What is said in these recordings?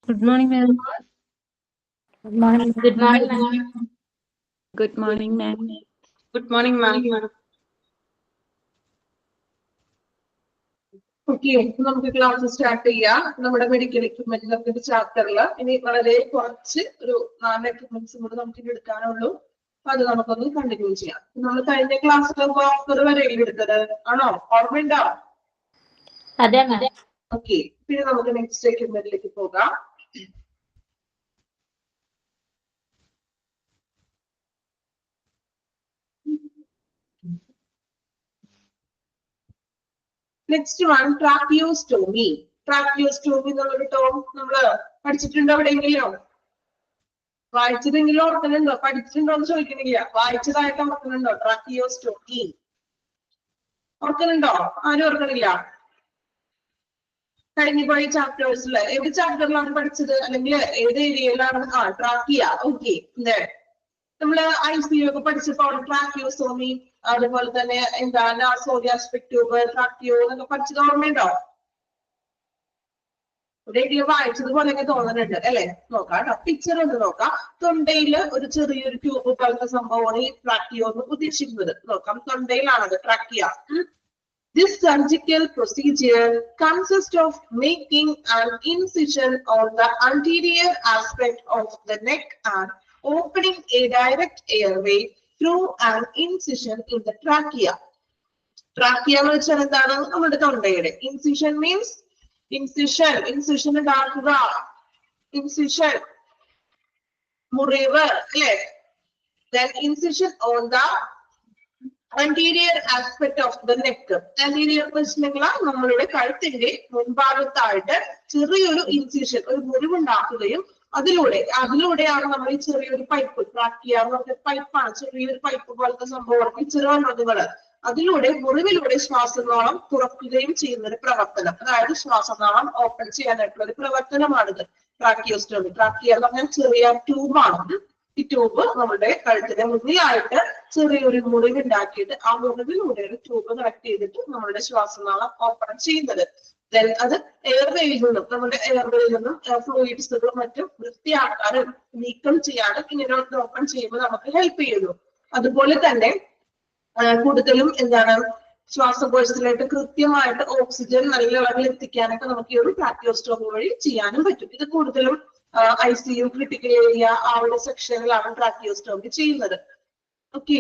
Good morning, ma'am. Good morning. Good morning, ma'am. Good morning, ma'am. Good morning, ma'am. Okay, നമുക്ക് class start ചെയ്യാം. നമ്മുടെ medical equipment ചാപ്റ്ററിൽ ഇനി വളരെ കുറച്ച് ഒരു 4 എക്യുപ്മെന്റ്സും കൂടെ നമുക്ക് ഇനി എടുക്കാനുള്ളൂ. അപ്പൊ അത് നമുക്കൊന്ന് കണ്ടിന്യൂ ചെയ്യാം. നമ്മൾ കഴിഞ്ഞ ക്ലാസ്സിൽ വാക്കർ വരെ എടുത്തത് ആണോ? ഓർമ്മയുണ്ടോ? അതെ മാം. ഓക്കെ, പിന്നെ നമുക്ക് നെക്സ്റ്റ് എക്യുപ്മെന്റിലേക്ക് പോകാം. Next one ട്രാക്കിയോസ്റ്റോമി. ട്രാക്കിയോസ്റ്റോമി എന്നുള്ളൊരു ടേം നമ്മള് പഠിച്ചിട്ടുണ്ടോ എവിടെയെങ്കിലും? വായിച്ചതെങ്കിലും ഓർക്കുന്നുണ്ടോ? പഠിച്ചിട്ടുണ്ടോ എന്ന് ചോദിക്കണില്ല, വായിച്ചതായിട്ട് ഓർക്കുന്നുണ്ടോ? ട്രാക്കിയോസ്റ്റോമി ഓർക്കുന്നുണ്ടോ? ആരും ഓർക്കണില്ല? കഴിഞ്ഞ പോയ ചാപ്റ്റേഴ്സില് ഏത് ചാപ്റ്ററിലാണ് പഠിച്ചത്, അല്ലെങ്കിൽ ഏത് ഏരിയയിലാണ്? ട്രാക്കിയ. ഓക്കെ, നമ്മള് ICU ഒക്കെ പഠിച്ചപ്പോൾ ട്രാക്കിയോസ്റ്റോമി, അതുപോലെ തന്നെ എന്താ നാസോഗ്യാസ്ട്രിക് ട്യൂബ്, ട്രാക്കിയോ എന്നൊക്കെ പഠിച്ചത് ഓർമ്മയുണ്ടോ? എവിടെയെങ്കിലും വായിച്ചത് പോലെയൊക്കെ തോന്നുന്നുണ്ട് അല്ലെ? നോക്കാം കേട്ടോ, പിക്ചർ ഒന്ന് നോക്കാം. തൊണ്ടയില് ഒരു ചെറിയൊരു ട്യൂബ് പോലത്തെ സംഭവമാണ് ഈ ട്രാക്കിയോ എന്ന് ഉദ്ദേശിക്കുന്നത്. നോക്കാം, തൊണ്ടയിലാണത് ട്രാക്കിയ. This surgical procedure consists of making an incision on the anterior aspect of the neck and opening a direct airway through an incision in the trachea. Trachea എന്ന് വെച്ചാൽ എന്താണ്? നമ്മുടെ തൊണ്ടയുടെ. Incision means incision ഉണ്ടാക്കുക, incision മുറിവ് അല്ലെ? Then incision on the anterior aspect of the neck. Anterior വെച്ചിട്ടുണ്ടെങ്കിൽ നമ്മളുടെ കഴുത്തിന്റെ മുൻഭാഗത്തായിട്ട് ചെറിയൊരു ഇൻസിഷൻ, ഒരു മുറിവുണ്ടാക്കുകയും അതിലൂടെയാണ് നമ്മൾ ഈ ചെറിയൊരു പൈപ്പ്, ട്രാക്കിയ പൈപ്പാണ്, ചെറിയൊരു പൈപ്പ് പോലത്തെ സംഭവം ചെറുവണ്ണുകള്, അതിലൂടെ മുറിവിലൂടെ ശ്വാസനാളം തുറക്കുകയും ചെയ്യുന്ന ഒരു പ്രവർത്തനം. അതായത് ശ്വാസനാളം ഓപ്പൺ ചെയ്യാനായിട്ടുള്ള ഒരു പ്രവർത്തനമാണിത് ട്രാക്കിയോസ്റ്റോമി. ട്രാക്കിയ എന്ന് പറഞ്ഞാൽ ചെറിയ ട്യൂബാണ്. ഈ ട്യൂബ് നമ്മുടെ കഴുത്തിന് മുന്നിലായിട്ട് ചെറിയൊരു മുറിവ് ഉണ്ടാക്കിയിട്ട് ആ മുറിവിലൂടെ ഒരു ട്യൂബ് കണക്ട് ചെയ്തിട്ട് നമ്മുടെ ശ്വാസനാളം ഓപ്പൺ ചെയ്യുന്നത്. ദെൻ അത് എയർവേയിൽ നിന്നും, നമ്മുടെ എയർവേയിൽ നിന്നും ഫ്ലൂയിഡ്സുകളും മറ്റും വൃത്തിയാക്കാനും നീക്കം ചെയ്യാനും ഇങ്ങനെ ഓപ്പൺ ചെയ്യുമ്പോൾ നമുക്ക് ഹെൽപ്പ് ചെയ്യുന്നു. അതുപോലെ തന്നെ കൂടുതലും എന്താണ്, ശ്വാസകോശത്തിലായിട്ട് കൃത്യമായിട്ട് ഓക്സിജൻ നല്ല അളവിൽ എത്തിക്കാനൊക്കെ നമുക്ക് ഈ ഒരു ട്രാക്കിയോസ്റ്റോമി വഴി ചെയ്യാനും പറ്റും. ഇത് കൂടുതലും ICU, ക്രിട്ടിക്കൽ ഏരിയ, ആ ഒരു സെക്ഷനിലാണ് ട്രാക്കിയോസ്റ്റോമി ചെയ്യുന്നത്. ഓക്കെ,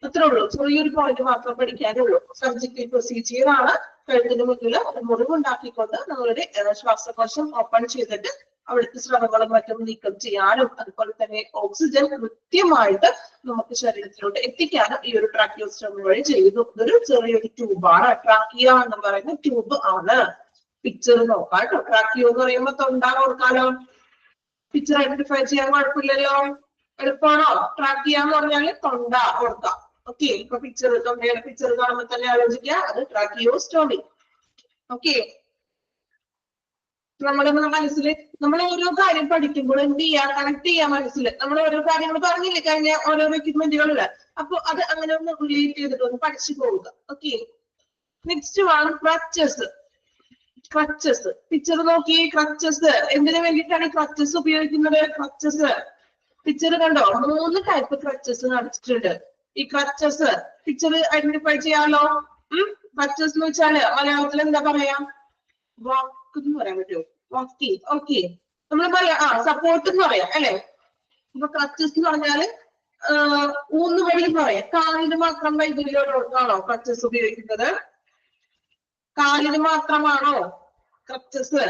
അത്രേ ഉള്ളൂ. ചെറിയൊരു പോയിന്റ് മാത്രം പഠിക്കാനുള്ളൂ. സർജിക്കൽ പ്രൊസീജിയർ ആണ്. കഴുത്തിന് മുന്നിൽ മുറിവുണ്ടാക്കിക്കൊണ്ട് നമ്മളുടെ ശ്വാസകോശം ഓപ്പൺ ചെയ്തിട്ട് അവിടുത്തെ സ്രവങ്ങളും മറ്റും നീക്കം ചെയ്യാനും അതുപോലെ തന്നെ ഓക്സിജൻ കൃത്യമായിട്ട് നമുക്ക് ശരീരത്തിലോട്ട് എത്തിക്കാനും ഈ ഒരു ട്രാക്കിയോസ്റ്റോമി വഴി ചെയ്യുന്നു. ഇതൊരു ചെറിയൊരു ട്യൂബാണ്, ട്രാക്കിയ എന്ന് പറയുന്ന ട്യൂബ് ആണ്. പിക്ചർ നോക്കാം കേട്ടോ. ട്രാക്കിയോ എന്ന് പറയുമ്പോൾ തൊണ്ട ഓർക്കാലോ, പിക്ചർ ഐഡന്റിഫൈ ചെയ്യാൻ കുഴപ്പമില്ലല്ലോ, എളുപ്പമാണോ? ട്രാക്കിയ എന്ന് പറഞ്ഞാല് തൊണ്ട ഓർക്കാം. ഓക്കെ, ഇപ്പൊ തൊണ്ടയുടെ പിക്ചർ കാണുമ്പോൾ തന്നെ ആലോചിക്കുക, അത് ട്രാക്കിയോസ്റ്റോമി. ഓക്കെ, നമ്മുടെ മനസ്സിൽ നമ്മൾ ഓരോ കാര്യം പഠിക്കുമ്പോൾ എന്ത് ചെയ്യാൻ, കണക്ട് ചെയ്യാൻ മനസ്സിൽ നമ്മൾ ഓരോ കാര്യങ്ങൾ പറഞ്ഞില്ലേ കഴിഞ്ഞ ഓരോ എക്യുപ്മെന്റുകളില്, അപ്പൊ അത് അങ്ങനെ ഒന്ന് റിലേറ്റ് ചെയ്തിട്ട് ഒന്ന് പഠിച്ചു പോവുക. ഓക്കെ, നെക്സ്റ്റ് ആണ് ക്രച്ചസ്. ക്രച്ചസ് പിക്ചർ നോക്കി. ക്രച്ചസ് എന്തിനു വേണ്ടിയിട്ടാണ് ക്രച്ചസ് ഉപയോഗിക്കുന്നത്? ക്രച്ചസ് പിക്ചർ കണ്ടോ, 3 ടൈപ്പ് ക്രച്ചസ് കാണിച്ചിട്ടുണ്ട്. ഈ ക്രച്ചസ് പിക്ചർ ഐഡന്റിഫൈ ചെയ്യാലോ. ക്രച്ചസ് എന്ന് വെച്ചാല് മലയാളത്തിൽ എന്താ പറയാ? വാക്ക് എന്ന് പറയാൻ പറ്റുമോ? വാക്കി. ഓക്കെ, നമ്മൾ പറയാം സപ്പോർട്ട് എന്ന് പറയാം അല്ലെ? ഇപ്പൊ ക്രച്ചസ് എന്ന് പറഞ്ഞാല് ഊന്നുവഴി എന്ന് പറയാം. കാലിന് മാത്രം വൈദ്യുതിയോടാണോ ക്രച്ചസ് ഉപയോഗിക്കുന്നത്? കാലിന് മാത്രമാണോ ക്രച്ചസ്?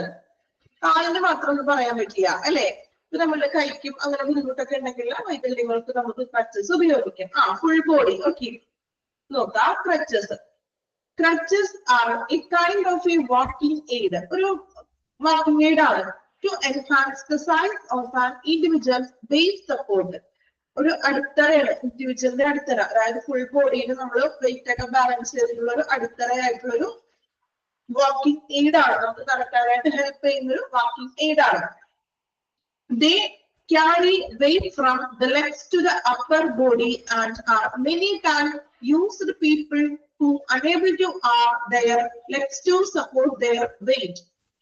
കാലിന് മാത്രം എന്ന് പറയാൻ പറ്റില്ല അല്ലെ? ഇത് നമ്മുടെ കൈക്കും അങ്ങനെ ബുദ്ധിമുട്ടൊക്കെ ഉണ്ടെങ്കിൽ വൈകല്യങ്ങൾക്ക് നമുക്ക് ക്രച്ചസ് ഉപയോഗിക്കാം. Full body. ഓക്കെ, നോക്കാം. Crutches are a kind of a walking aid. ഒരു വാക്കിംഗ് എയ്ഡ് ആണ്. To enhance the size of an individual base support. ഒരു അടിത്തറയാണ്, ഇൻഡിവിജ്വലിന്റെ അടിത്തറ. അതായത് ഫുൾ ബോഡിയിൽ നമ്മൾ വെയിറ്റ് ഒക്കെ ബാലൻസ് ചെയ്തിട്ടുള്ള ഒരു അടിത്തറയായിട്ടുള്ളൊരു വാക്കിംഗ് എയ്ഡ് ആണ്. നമുക്ക് നടക്കാനായിട്ട് ഹെൽപ്പ് ചെയ്യുന്ന ഒരു വാക്കിംഗ് എയ്ഡ് ആണ്. They carry weight from the legs to the upper body and are many times used to people who are unable to their legs to support their weight.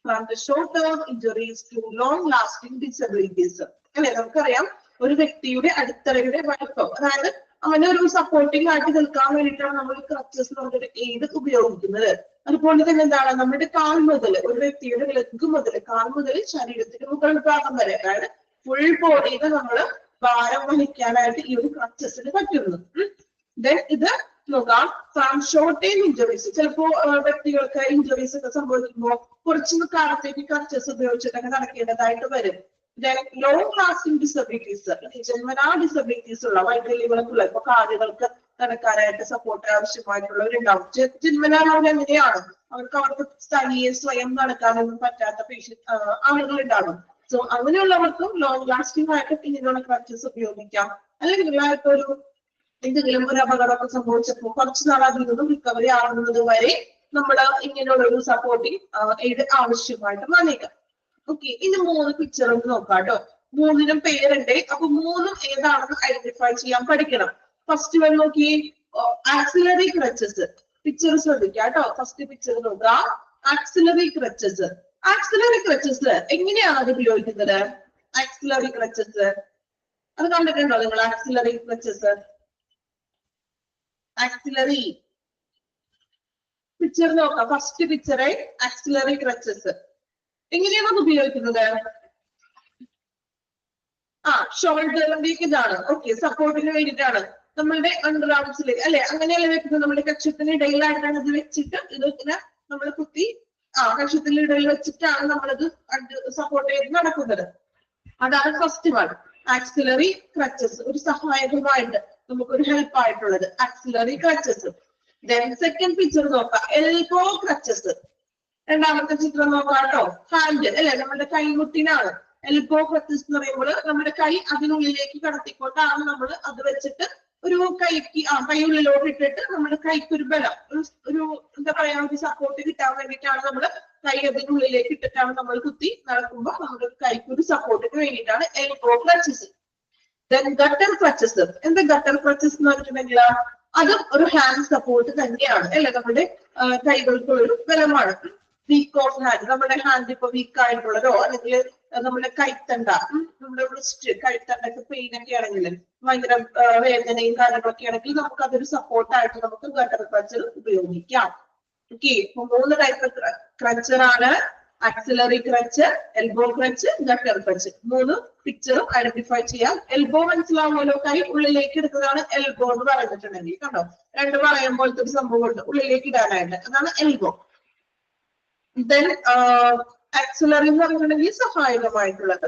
from the short-term injuries to long-lasting disabilities. അല്ലെ, നമുക്കറിയാം ഒരു വ്യക്തിയുടെ അടിത്തറയുടെ വലിപ്പം, അതായത് അങ്ങനെ ഒരു supporting ആയിട്ട് നിൽക്കാൻ വേണ്ടിയിട്ടാണ് നമ്മൾ ക്രച്ചസ് എന്നൊരു എയ്ഡ് ഉപയോഗിക്കുന്നത്. അതുപോലെ തന്നെ എന്താണ്, നമ്മുടെ കാൽ മുതൽ, ഒരു വ്യക്തിയുടെ ലെഗ് മുതൽ കാൽ മുതൽ ശരീരത്തിന്റെ മുകൾ ഭാഗം വരെ, അതായത് ഫുൾ ബോഡിയിൽ നമ്മൾ ഭാരം വഹിക്കാനായിട്ട് ഈ ഒരു ക്രച്ചസിന് പറ്റുന്നു. ദെൻ ഇത് നോക്കാം, ഫ്രം ഷോർട്ട് ടൈം ഇഞ്ചുറീസ്. ചിലപ്പോ വ്യക്തികൾക്ക് ഇഞ്ചുറീസ് ഒക്കെ സംഭവിക്കുമ്പോൾ കുറച്ചു കാലത്തേക്ക് ക്രച്ചസ് ഉപയോഗിച്ചിട്ടൊക്കെ നടക്കേണ്ടതായിട്ട് വരും. ലോങ് ലാസ്റ്റിംഗ് ഡിസബിലിറ്റീസ്, ജന്മനാ ഡിസബിലിറ്റീസ് ഉള്ള വൈകല്യങ്ങളൊക്കെയുള്ള, ഇപ്പൊ കാലുകൾക്ക് നടക്കാനായിട്ട് സപ്പോർട്ട് ആവശ്യമായിട്ടുള്ളവരുണ്ടാവും. ജന്മനാ അവരെങ്ങനെയാണ്, അവർക്ക് തനിയെ സ്വയം നടക്കാനൊന്നും പറ്റാത്ത ആളുകൾ ഉണ്ടാകും. സോ അങ്ങനെയുള്ളവർക്കും ലോങ് ലാസ്റ്റിംഗ് ആയിട്ട് ഇങ്ങനെയുള്ള ക്രച്ചസ് ഉപയോഗിക്കാം. അല്ലെങ്കിൽ ഒരു എന്തെങ്കിലും ഒരു അപകടമൊക്കെ സംഭവിച്ചപ്പോൾ കുറച്ചു നാൾ അതിൽ നിന്നും റിക്കവറി ആകുന്നത് വരെ നമ്മൾ ഇങ്ങനെയുള്ള ഒരു സപ്പോർട്ടിങ് എയ്ഡ് ആവശ്യമായിട്ട് വന്നേക്കാം. ഓക്കെ, ഇനി 3 പിക്ചർ ഒന്ന് നോക്കാം കേട്ടോ. 3നും പേരുണ്ട്. അപ്പൊ 3ഉം ഏതാണെന്ന് ഐഡന്റിഫൈ ചെയ്യാൻ പഠിക്കണം. ഫസ്റ്റ് വൺ നോക്കി, ആക്സിലറി ക്രച്ചസ്. പിക്ചർ ശ്രദ്ധിക്കാം കേട്ടോ. ഫസ്റ്റ് പിക്ചർ നോക്കാം, ആക്സിലറി ക്രച്ചസ്. ആക്സിലറി ക്രച്ചസ് എങ്ങനെയാണ് അത് ഉപയോഗിക്കുന്നത്? ആക്സിലറി ക്രച്ചസ് അത് കണ്ടിട്ടുണ്ടോ നിങ്ങൾ? ആക്സിലറി ക്രച്ചസ്, ആക്സിലറി പിക്ചർ നോക്കാം. ഫസ്റ്റ് പിക്ചറെ ആക്സിലറി ക്രച്ചസ് എങ്ങനെയാണ് അത് ഉപയോഗിക്കുന്നത്? ഷോൾഡറിലേക്ക് ഇതാണ്. ഓക്കെ, സപ്പോർട്ടിന് വേണ്ടിയിട്ടാണ്. നമ്മളുടെ അണ്ടർ ആംസിലേക്ക് അല്ലെ, അങ്ങനെയല്ല വെക്കുന്നത്. നമ്മുടെ കക്ഷത്തിന് ഇടയിലായിട്ടാണ് ഇത് വെച്ചിട്ട് ഇത് ഇങ്ങനെ നമ്മൾ കുത്തി കക്ഷത്തിന് ഇടയിൽ വെച്ചിട്ടാണ് നമ്മളത് സപ്പോർട്ട് ചെയ്ത് നടക്കുന്നത്. അതാണ് ഫസ്റ്റ് വൺ, ആക്സിലറി ക്രച്ചസ്. ഒരു സഹായകമായിട്ട് നമുക്കൊരു ഹെൽപ്പ് ആയിട്ടുള്ളത് axillary crutches. Then second picture നോക്കാം, എൽബോ ക്രച്ചസ്. രണ്ടാമത്തെ ചിത്രം നോക്കാം കേട്ടോ. ഹാൻഡ് അല്ലെ, നമ്മുടെ കൈമുട്ടിനാണ് എൽബോ ക്രച്ചസ് എന്ന് പറയുമ്പോൾ നമ്മുടെ കൈ അതിനുള്ളിലേക്ക് കടത്തിക്കൊണ്ടാണ് നമ്മൾ അത് വെച്ചിട്ട് ഒരു കൈക്ക് കൈയുള്ളിലോട്ട് ഇട്ടിട്ട് നമ്മുടെ കൈക്കൊരു ബലം, ഒരു എന്താ പറയാ, ഒരു സപ്പോർട്ട് കിട്ടാൻ വേണ്ടിയിട്ടാണ് നമ്മൾ കൈ അതിനുള്ളിലേക്ക് ഇട്ടിട്ടാണ് നമ്മൾ കുത്തി നടക്കുമ്പോൾ നമ്മുടെ കൈക്കൊരു സപ്പോർട്ടിന് വേണ്ടിയിട്ടാണ് elbow crutches. Then gutter crutches. എന്താ ഗട്ടർ ക്രച്ചസ് എന്ന് പറഞ്ഞിട്ടുണ്ടെങ്കിൽ അതും ഒരു ഹാൻഡ് സപ്പോർട്ട് തന്നെയാണ് അല്ലെ, നമ്മുടെ കൈകൾക്കുള്ളൊരു ബലമാണ്. വീക്ക് ഓഫ് ഹാൻഡ്, നമ്മുടെ ഹാൻഡ് ഇപ്പൊ വീക്ക് ആയിട്ടുള്ളതോ അല്ലെങ്കിൽ നമ്മുടെ കൈത്തണ്ട, നമ്മുടെ റിസ്റ്റ് കൈത്തണ്ടൊക്കെ പെയിൻ ഒക്കെ ആണെങ്കിൽ, ഭയങ്കര വേദനയും കാര്യങ്ങളൊക്കെ ആണെങ്കിൽ നമുക്ക് അതൊരു സപ്പോർട്ടായിട്ട് നമുക്ക് ഗട്ടർ ക്രച്ചർ ഉപയോഗിക്കാം. ഓക്കെ, 3 ടൈപ്പ് ക്രച്ചർ ആണ്: axillary crutch, elbow crutch, gutter crutch. 3 പിക്ചറും ഐഡന്റിഫൈ ചെയ്യാം. എൽബോ മനസ്സിലാവുമല്ലോ, കൈ ഉള്ളിലേക്ക് എടുത്തതാണ് എൽബോ എന്ന് പറഞ്ഞിട്ടുണ്ടെങ്കിൽ. കണ്ടോ, 2 പറയുമ്പോഴത്തെ ഒരു സംഭവം ഉണ്ട് ഉള്ളിലേക്ക് ഇടാനായിട്ട്, അതാണ് എൽബോ. ദെൻ ആക്സിലറി എന്ന് പറഞ്ഞിട്ടുണ്ടെങ്കിൽ സഹായകമായിട്ടുള്ളത്.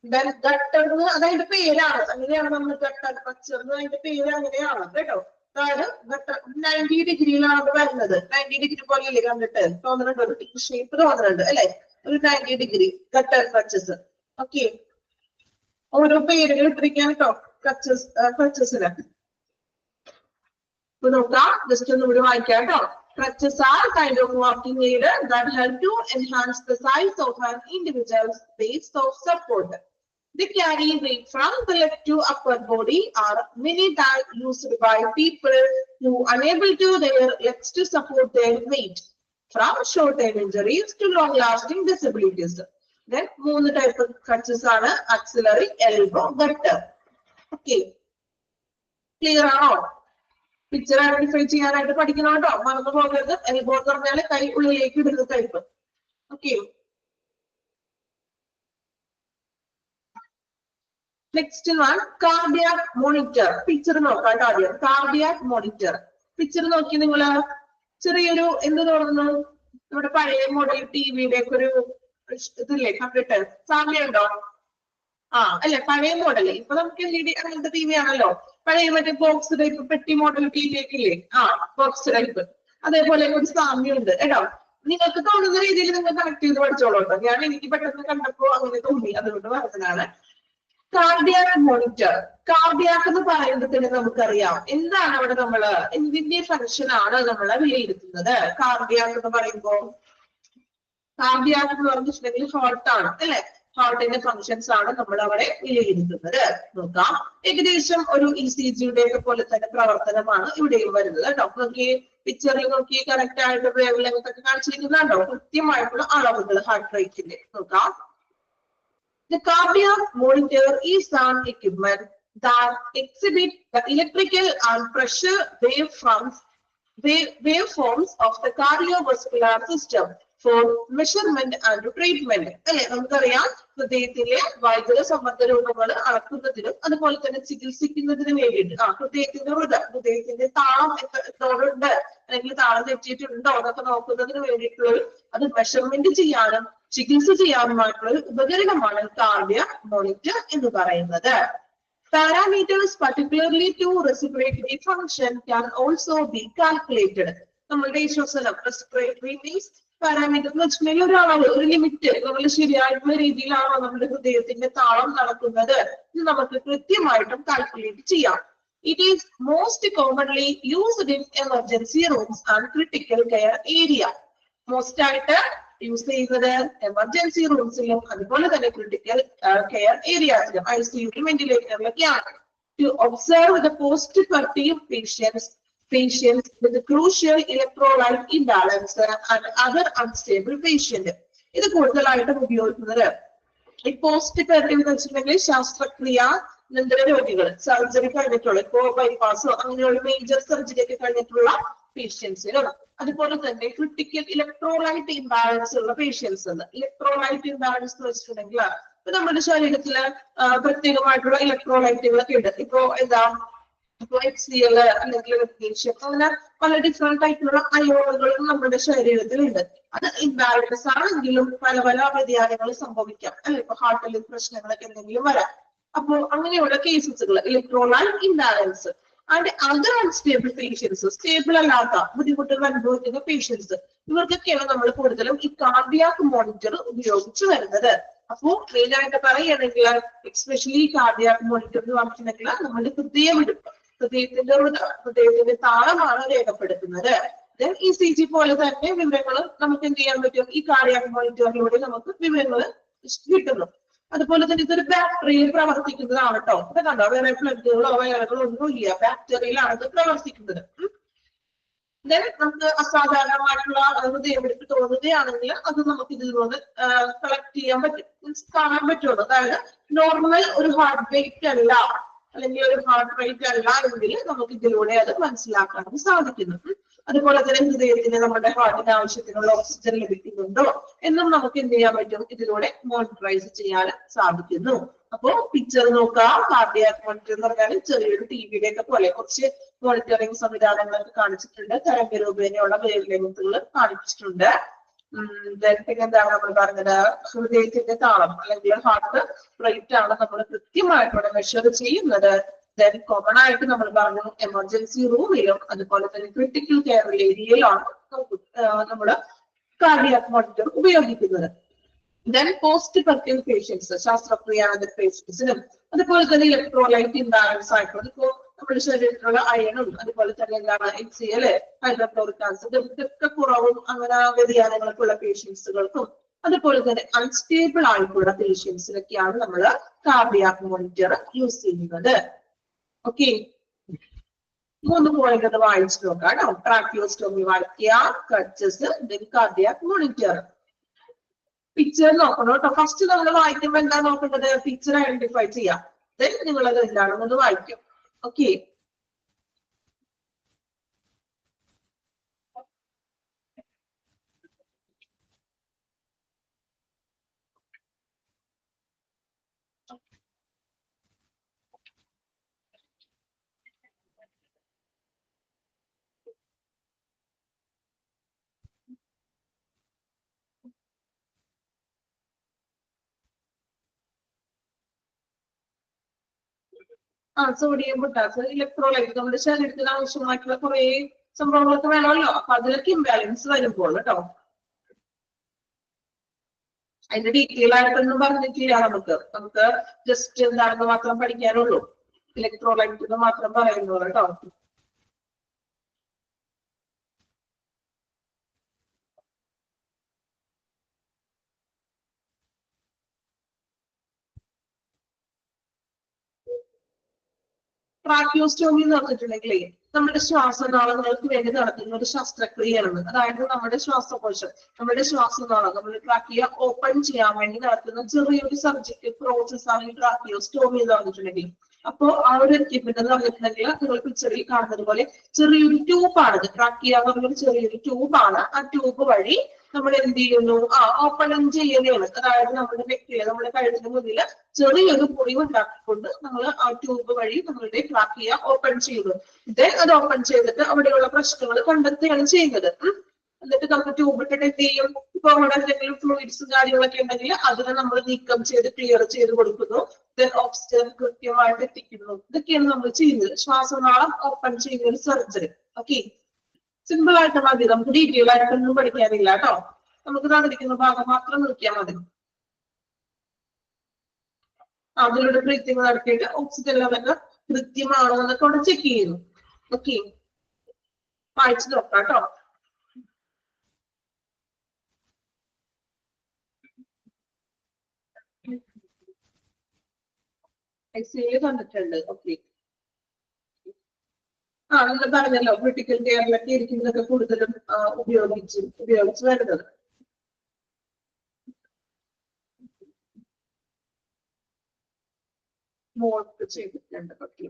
ദെൻ ഗട്ടർ അതതിന്റെ പേരാണ്, അങ്ങനെയാണ് നമ്മൾ ഗട്ടർ ക്രച്ചർ അതിന്റെ പേര് അങ്ങനെയാണ് കേട്ടോ. അതായത് ഗട്ടർ 90 ഡിഗ്രിയിലാണ് അത് വരുന്നത്. 90 ഡിഗ്രി പോലെയല്ലേ കണ്ടിട്ട് തോന്നുന്നുണ്ട്, ഒരു ഷേപ്പ് തോന്നുന്നുണ്ട് അല്ലെ, ഒരു 90 ഡിഗ്രി ഗട്ടർ ക്രച്ചസ്. ഓക്കെ, ഓരോ പേരുകൾ ഇട്ടിരിക്കാൻ കേട്ടോ ക്രച്ചസിന്. ഇപ്പൊ നോക്കാം, ജസ്റ്റ് ഒന്നുകൂടി വായിക്കാം കേട്ടോ. Crutches are kind of walking aid that help to enhance the size of an individual's base of support. They carry weight from the leg to upper body, are many times used by people who are unable to their legs to support their weight, from short-term injuries to long-lasting disabilities. Then 3 type of crutches are axillary, elbow, gutter. Okay, clear ആണോ? Picture identify ചെയ്യാനായിട്ട് പഠിക്കണം കേട്ടോ, മറന്നു പോകരുത്. Elbow എന്ന് പറഞ്ഞാല് കൈ ഉള്ളിലേക്ക് ഇടുന്ന type. Okay, next one cardiac monitor. Picture നോക്കാം ആദ്യം. കാർഡിയാക് മോണിറ്റർ പിക്ചർ നോക്കി നിങ്ങള് ചെറിയൊരു എന്ത് തോന്നുന്നു, നമ്മുടെ പഴയ മോഡൽ ടിവിയുടെ ഒക്കെ ഒരു ഇതില്ലേ കണ്ടിട്ട് സാമ്യമുണ്ടോ? അല്ലെ, പഴയ മോഡല്. ഇപ്പൊ നമുക്ക് LED അങ്ങനത്തെ ടി വി ആണല്ലോ. പഴയ മറ്റേ ബോക്സ് ടൈപ്പ് പെട്ടി മോഡൽ ടി വി ഒക്കെ ഇല്ലേ, ബോക്സ് ടൈപ്പ്, അതേപോലെ ഒരു സാമ്യമുണ്ട് കേട്ടോ. നിങ്ങൾക്ക് തോന്നുന്ന രീതിയിൽ നിങ്ങൾ കണക്ട് ചെയ്ത് പഠിച്ചോളൂ കേട്ടോ. എനിക്ക് പെട്ടെന്ന് കണ്ടപ്പോ അങ്ങനെ തോന്നി, അതുകൊണ്ട് പറഞ്ഞതാണ്. Cardiac monitor. കാർഡിയാക് എന്ന് പറയുമ്പോൾ തന്നെ നമുക്കറിയാം എന്താണ് അവിടെ നമ്മള് എന്തിന്റെ ഫംഗ്ഷൻ ആണ് നമ്മള് വിലയിരുത്തുന്നത്. കാർഡിയാക് എന്ന് പറയുമ്പോ കാർഡിയാക് എന്ന് പറഞ്ഞിട്ടുണ്ടെങ്കിൽ ഹാർട്ട് ആണ് അല്ലെ. ഹാർട്ടിന്റെ ഫങ്ഷൻസ് ആണ് നമ്മൾ അവിടെ വിലയിരുത്തുന്നത്. നോക്കാം, ഏകദേശം ഒരു ECG-യുടെ പോലെ തന്നെ പ്രവർത്തനമാണ് ഇവിടെയും വരുന്നത് കേട്ടോ. നോക്കി പിക്ചറിൽ നോക്കി കറക്റ്റ് ആയിട്ട് വേവ് ലെങ്ത് ഒക്കെ കാണിച്ചിരിക്കുന്നുണ്ടോ? കൃത്യമായിട്ടുള്ള അളവുകൾ ഹാർട്ട് റേറ്റിന്റെ. നോക്കാം, the cardiac monitor is an equipment that exhibits the electrical and pressure waveforms of the cardiovascular system for measurement and treatment. അല്ലെ, നമുക്കറിയാം ഹൃദയത്തിലെ വൈദ്യുത സമ്മർദ്ദ രൂപങ്ങൾ അളക്കുന്നതിനും അതുപോലെ തന്നെ ചികിത്സിക്കുന്നതിനും വേണ്ടിയിട്ട് ഹൃദയത്തിന്റെ താളം എത്രത്തോടുണ്ട് അല്ലെങ്കിൽ താളം തെറ്റിയിട്ടുണ്ടോ എന്നൊക്കെ നോക്കുന്നതിന് വേണ്ടിയിട്ടുള്ള അത് മെഷർമെന്റ് ചെയ്യാനും ചികിത്സ ചെയ്യാനുമായിട്ടുള്ള ഒരു ഉപകരണമാണ് കാർഡിയാക് മോണിറ്റർ എന്ന് പറയുന്നത്. Parameters particularly to respiratory function can also be calculated. നമ്മളുടെ ശ്വസനം respiratory means പാരാമീറ്റർ എന്ന് വെച്ചിട്ടുണ്ടെങ്കിൽ ഒരു അളവ്, ഒരു ലിമിറ്റ്, നമ്മൾ ശരിയായിട്ടുള്ള രീതിയിലാണോ നമ്മുടെ ഹൃദയത്തിന്റെ താളം നടക്കുന്നത് ഇത് നമുക്ക് കൃത്യമായിട്ടും കാൽക്കുലേറ്റ് ചെയ്യാം. It is most commonly used in emergency rooms and critical care area. Most ആയിട്ട് യൂസ് ചെയ്യുന്നത് എമർജൻസി റൂംസിലും അതുപോലെ തന്നെ ക്രിട്ടിക്കൽ കെയർ ഏരിയാസിലും ICU വെന്റിലേറ്ററിലൊക്കെയാണ്. To observe the postoperative patients with crucial electrolyte imbalance and other unstable patient. ഇത് കൂടുതലായിട്ടും ഉപയോഗിക്കുന്നത് ഈ പോസ്റ്റ്പെറേറ്റീവ് എന്ന് വെച്ചിട്ടുണ്ടെങ്കിൽ ശസ്ത്രക്രിയ അനന്തര രോഗികൾ, സർജറി കഴിഞ്ഞിട്ടുള്ള ഇപ്പോ ബൈപ്പാസോ അങ്ങനെയുള്ള മേജർ സർജറി ഒക്കെ കഴിഞ്ഞിട്ടുള്ള പേഷ്യൻസിനും അതുപോലെ തന്നെ ക്രിട്ടിക്കൽ ഇലക്ട്രോലൈറ്റ് ഇംബാലൻസ് ഉള്ള പേഷ്യൻസ് ഉണ്ട്. ഇലക്ട്രോലൈറ്റ് ഇംബാലൻസ് എന്ന് വെച്ചിട്ടുണ്ടെങ്കിൽ ഇപ്പൊ നമ്മുടെ ശരീരത്തില് പ്രത്യേകമായിട്ടുള്ള ഇലക്ട്രോലൈറ്റുകളൊക്കെ ഉണ്ട്. ഇപ്പൊ എന്താ, ഇപ്പൊ HCl അല്ലെങ്കിൽ മെഗ്നീഷ്യം, അങ്ങനെ പല ഡിഫറെന്റ് ടൈപ്പിലുള്ള അയോണുകളും നമ്മുടെ ശരീരത്തിലുണ്ട്. അത് ഇംബാലൻസ് ആണെങ്കിലും പല പല വ്യതിയാനങ്ങൾ സംഭവിക്കാം അല്ലെ, ഇപ്പൊ ഹാർട്ടിൽ പ്രശ്നങ്ങളൊക്കെ എന്തെങ്കിലും വരാം. അപ്പൊ അങ്ങനെയുള്ള കേസസുകൾ electrolyte imbalance and other unstable patients, stable അല്ലാത്ത ബുദ്ധിമുട്ടുകൾ അനുഭവിക്കുന്ന പേഷ്യൻസ്, ഇവർക്കൊക്കെയാണ് നമ്മൾ കൂടുതലും ഈ കാർഡിയാക് മോണിറ്റർ ഉപയോഗിച്ചു വരുന്നത്. അപ്പോ മെയിൻ ആയിട്ട് പറയുകയാണെങ്കിൽ എക്സ്പെഷ്യലി കാർഡിയാക് മോണിറ്റർ എന്ന് പറഞ്ഞിട്ടുണ്ടെങ്കിൽ നമ്മുടെ ഹൃദയത്തിന്റെ താളമാണ് രേഖപ്പെടുത്തുന്നത്. ECG പോലെ തന്നെ വിവരങ്ങൾ നമുക്ക് എന്ത് ചെയ്യാൻ പറ്റും, ഈ കാർഡിയാക് മോണിറ്ററിലൂടെ നമുക്ക് വിവരങ്ങൾ കിട്ടുന്നു. അതുപോലെ തന്നെ ഇതൊരു ബാറ്ററിയിൽ പ്രവർത്തിക്കുന്നതാണ് കേട്ടോ. ഇത് കണ്ടോ, വേറെ പ്ലഗുകളോ വയറുകളോ ഒന്നും ഇല്ല, ബാറ്ററിയിലാണ് ഇത് പ്രവർത്തിക്കുന്നത്. നമുക്ക് അസാധാരണമായിട്ടുള്ള ഹൃദയമിടിപ്പ് തോന്നുകയാണെങ്കിൽ അത് നമുക്ക് ഇതിൽ നിന്ന് കളക്ട് ചെയ്യാൻ പറ്റും, മീൻസ് കാണാൻ പറ്റുള്ളൂ. അതായത് നോർമൽ ഒരു ഹാർട്ട് ബീറ്റ് അല്ല അല്ലെങ്കിൽ ഒരു ഹാർട്ട് റേറ്റ് അല്ല എങ്കിൽ നമുക്ക് ഇതിലൂടെ അത് മനസ്സിലാക്കാനും സാധിക്കുന്നു. അതുപോലെ തന്നെ ഹൃദയത്തിന് നമ്മുടെ ഹാർട്ടിന് ആവശ്യത്തിനുള്ള ഓക്സിജൻ ലഭിക്കുന്നുണ്ടോ എന്നും നമുക്ക് എന്ത് ചെയ്യാൻ പറ്റും, ഇതിലൂടെ മോണിറ്ററൈസ് ചെയ്യാൻ സാധിക്കുന്നു. അപ്പോ പിക്ചർ നോക്കാം, കാർഡിയാക് മോണിറ്റർ എന്ന് പറഞ്ഞാൽ ചെറിയൊരു ടിവിയുടെ ഒക്കെ പോലെ കുറച്ച് മോണിറ്ററിംഗ് സംവിധാനങ്ങളൊക്കെ കാണിച്ചിട്ടുണ്ട്. തരംഗ രൂപേണയുള്ള വേവ് ലെങ്ത്തുകൾ കാണിച്ചിട്ടുണ്ട്. എന്താണ് നമ്മൾ പറഞ്ഞത്, ഹൃദയത്തിന്റെ താളം അല്ലെങ്കിൽ ഹാർട്ട് റേറ്റ് ആണ് നമ്മൾ കൃത്യമായിട്ട് മെഷർ ചെയ്യുന്നത്. ദെൻ കോമൺ ആയിട്ട് നമ്മൾ പറഞ്ഞു എമർജൻസി റൂമിലും അതുപോലെ തന്നെ ക്രിട്ടിക്കൽ കെയർ ഏരിയയിലാണ് നമ്മൾ കാർഡിയാക് മോണിറ്റർ ഉപയോഗിക്കുന്നത്. ദെൻ പോസ്റ്റ്പെറേറ്റീവ് പേഷ്യൻസ്, ശസ്ത്രക്രിയാനന്തര പേഷ്യൻസിനും അതുപോലെ തന്നെ ഇലക്ട്രോലൈറ്റ് ഇംബാലൻസ് ആയിട്ടുള്ളത്, ഇപ്പോ നമ്മുടെ ശരീരത്തിലുള്ള അയണും അതുപോലെ തന്നെ എന്താണ് HCl, ഹൈഡ്രോക്ലോറിക് ആസിഡ് ഇതൊക്കെ കുറവും അങ്ങനെ വ്യതിയാനങ്ങളൊക്കെ ഉള്ള പേഷ്യൻസുകൾക്കും അതുപോലെ തന്നെ അൺസ്റ്റേബിൾ ആയിട്ടുള്ള പേഷ്യൻസിനൊക്കെയാണ് നമ്മൾ കാർഡിയാക് മോണിറ്റർ യൂസ് ചെയ്യുന്നത്. ഓക്കെ, 3 പോയിന്റ് അത് വായിച്ചു നോക്കാം കേട്ടോ. ട്രാക്കിയോസ്റ്റോമി വായിക്കുക, ക്രച്ചസ്, കാർഡിയാക് മോണിറ്റർ. പിക്ചർ നോക്കണം കേട്ടോ. ഫസ്റ്റ് നമ്മൾ വായിക്കുമ്പോൾ എന്താ നോക്കേണ്ടത്, പിക്ചർ ഐഡന്റിഫൈ ചെയ്യാം. ദെൻ നിങ്ങൾ അത് എന്താണെന്നത് വായിക്കും. ഓക്കെ, സോഡിയം പൊട്ടാസ്യം ഇലക്ട്രോലൈറ്റ് നമ്മുടെ ശരീരത്തിന് ആവശ്യമായിട്ടുള്ള കുറെ സംഭവങ്ങളൊക്കെ വേണമല്ലോ. അപ്പൊ അതിലൊക്കെ ഇംബാലൻസ് വരുമ്പോൾ കേട്ടോ. അതിന്റെ ഡീറ്റെയിൽ ആയിട്ടൊന്നും പറഞ്ഞിട്ടില്ല, നമുക്ക് ജസ്റ്റ് എന്താണെന്ന് മാത്രം പഠിക്കാനുള്ളൂ. ഇലക്ട്രോലൈറ്റ് എന്ന് മാത്രം പറയുന്നു കേട്ടോ. ട്രാക്കിയോസ്റ്റോമി എന്ന് പറഞ്ഞിട്ടുണ്ടെങ്കിലേ നമ്മുടെ ശ്വാസനാളങ്ങൾക്ക് വേണ്ടി നടത്തുന്ന ഒരു ശസ്ത്രക്രിയയാണ്. അതായത് നമ്മുടെ ശ്വാസകോശം, നമ്മുടെ ശ്വാസനാളം, നമ്മുടെ ട്രാക്കിയ ഓപ്പൺ ചെയ്യാൻ വേണ്ടി നടത്തുന്ന ചെറിയൊരു സർജിക്കൽ പ്രോസസ് ആണ് ഈ ട്രാക്കിയോസ്റ്റോമി എന്ന് പറഞ്ഞിട്ടുണ്ടെങ്കിൽ. അപ്പോ ആ ഒരു എക്യുപ്മെന്റ് എന്ന് പറഞ്ഞിട്ടുണ്ടെങ്കിൽ നിങ്ങൾ പിക്ചറിൽ കാണുന്നത് പോലെ ചെറിയൊരു ട്യൂബാണ്. ട്രാക്കിയ എന്ന് പറഞ്ഞൊരു ചെറിയൊരു ട്യൂബാണ്. ആ ട്യൂബ് വഴി നമ്മൾ എന്ത് ചെയ്യുന്നു, ഓപ്പൺ ചെയ്യുകയാണ്. അതായത് നമ്മുടെ വ്യക്തിയില്, നമ്മുടെ കഴുത്തിന് മുന്നിൽ ചെറിയൊരു മുറിവ് ഉണ്ടാക്കിക്കൊണ്ട് നമ്മൾ ആ ട്യൂബ് വഴി നമ്മളുടെ ട്രാക്കിയ ഓപ്പൺ ചെയ്യുന്നു. അത് ഓപ്പൺ ചെയ്തിട്ട് അവിടെയുള്ള പ്രശ്നങ്ങൾ കണ്ടെത്തുകയാണ് ചെയ്യുന്നത്. എന്നിട്ട് നമുക്ക് ട്യൂബ് ഇട്ടിട്ട് എന്ത് ചെയ്യും, ഇപ്പൊ അവിടെ എന്തെങ്കിലും ഫ്ലൂയിഡ്സും കാര്യങ്ങളൊക്കെ ഉണ്ടെങ്കിൽ അതിനെ നമ്മൾ നീക്കം ചെയ്ത് ക്ലിയർ ചെയ്ത് കൊടുക്കുന്നു. ഓക്സിജൻ കൃത്യമായിട്ട് എത്തിക്കുന്നു. ഇതൊക്കെയാണ് നമ്മൾ ചെയ്യുന്നത്, ശ്വാസനാളം ഓപ്പൺ ചെയ്യുന്ന ഒരു സർജറി. ഓക്കെ, സിമ്പിൾ ആയിട്ട് മതി, നമുക്ക് ഡീറ്റെയിൽ ആയിട്ടൊന്നും പഠിക്കാനില്ല കേട്ടോ. നമുക്ക് തന്നിരിക്കുന്ന ഭാഗം മാത്രം നോക്കിയാൽ മതി. അതിലൂടെ ബ്രീത്തിങ് നടത്തിയിട്ട് ഓക്സിജൻ ലെവൽ കൃത്യമാണോ എന്നൊക്കെ അവിടെ ചെക്ക് ചെയ്യുന്നു. ഓക്കെ, വായിച്ചു നോക്കാം കേട്ടോ. എക്സ്റേ കണ്ടിട്ടുണ്ട്. ഓക്കെ, നിങ്ങൾ പറഞ്ഞല്ലോ ക്രിട്ടിക്കൽ കെയറിലൊക്കെ ഇരിക്കുന്നതൊക്കെ കൂടുതലും ഉപയോഗിച്ച് വരുന്നത്. മോൾക്ക് ചെയ്തിട്ടുണ്ട്. ഓക്കെ,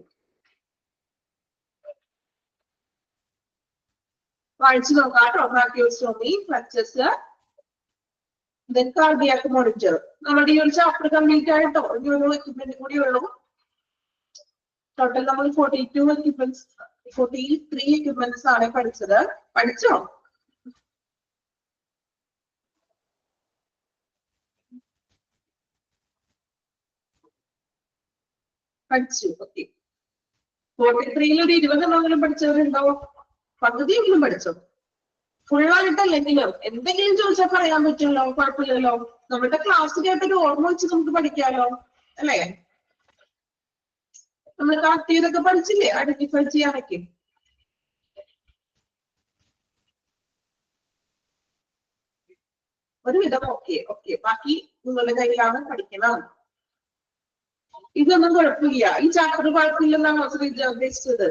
വായിച്ചു നോക്കാം കേട്ടോ. ട്രാക്കിയോസ്റ്റോമി, ഫ്ലക്സസ്, കാർഡിയാക് മോണിറ്റർ. നമ്മുടെ ഈ ഒരു ചാപ്റ്റർ കംപ്ലീറ്റ് ആയിട്ടോ ഈ ഒരു എക്യുപ്മെന്റ് കൂടി ഉള്ളൂ. ടോട്ടൽ നമ്മൾ 43 എക്യുപ്മെന്റ്സ് ആണ് പഠിച്ചത്. പഠിച്ചോ? പഠിച്ചു. ഓക്കെ, 43 ഒരു 20 പഠിച്ചവരുണ്ടാവും. പകുതിയെങ്കിലും പഠിച്ചോ? ഫുള്ളായിട്ടല്ലെങ്കിലും എന്തെങ്കിലും ചോദിച്ചാൽ പറയാൻ പറ്റുമല്ലോ, കുഴപ്പമില്ലല്ലോ. നമ്മുടെ ക്ലാസ് കേട്ടൊരു ഓർമ്മ വെച്ച് നമുക്ക് പഠിക്കാലോ, അല്ലേ? നമ്മൾ കണക്ട് ചെയ്തൊക്കെ പഠിച്ചില്ലേ, ഐഡന്റിഫൈ ചെയ്യാനൊക്കെ. ഒരുവിധം ഓക്കെ. ബാക്കി നിങ്ങളുടെ കയ്യിലാണ്, പഠിക്കണം. ഇതൊന്നും കുഴപ്പമില്ല. ഈ ചാപ്റ്റർ കുഴപ്പമില്ലെന്നാണോ ശ്രീജ ഉദ്ദേശിച്ചത്?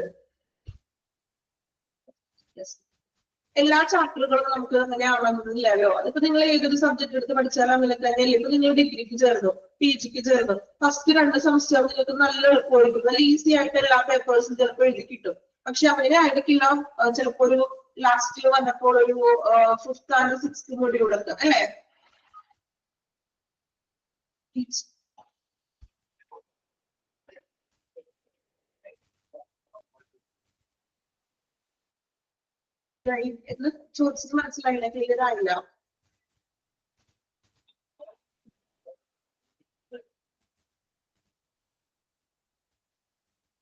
എല്ലാ ചാപ്റ്ററുകളും നമുക്ക് അങ്ങനെ ആവണമെന്നില്ലല്ലോ. അതിപ്പോ നിങ്ങൾ ഏതൊരു സബ്ജക്ട് എടുത്ത് പഠിച്ചാലും അങ്ങനെ തന്നെയല്ലേ. ഇപ്പൊ നിങ്ങൾ ഡിഗ്രിക്ക് ചേർന്നു, PGക്ക് ചേർന്നു, ഫസ്റ്റ് 2 സെമസ്റ്റർ നിങ്ങൾക്ക് നല്ല എളുപ്പമായിരിക്കും, നല്ല ഈസി ആയിട്ട് എല്ലാ പേപ്പേഴ്സും ചിലപ്പോൾ എഴുതി കിട്ടും. പക്ഷെ അങ്ങനെ ആയിരിക്കില്ല ചിലപ്പോ ഒരു ലാസ്റ്റ് വന്നപ്പോൾ ഒരു 5th and 6th മൊഡ്യൂളൊക്കെ, അല്ലേ? എന്ന് ചോദിച്ചിട്ട് മനസ്സിലായില്ല, ക്ലിയർ ആയില്ല.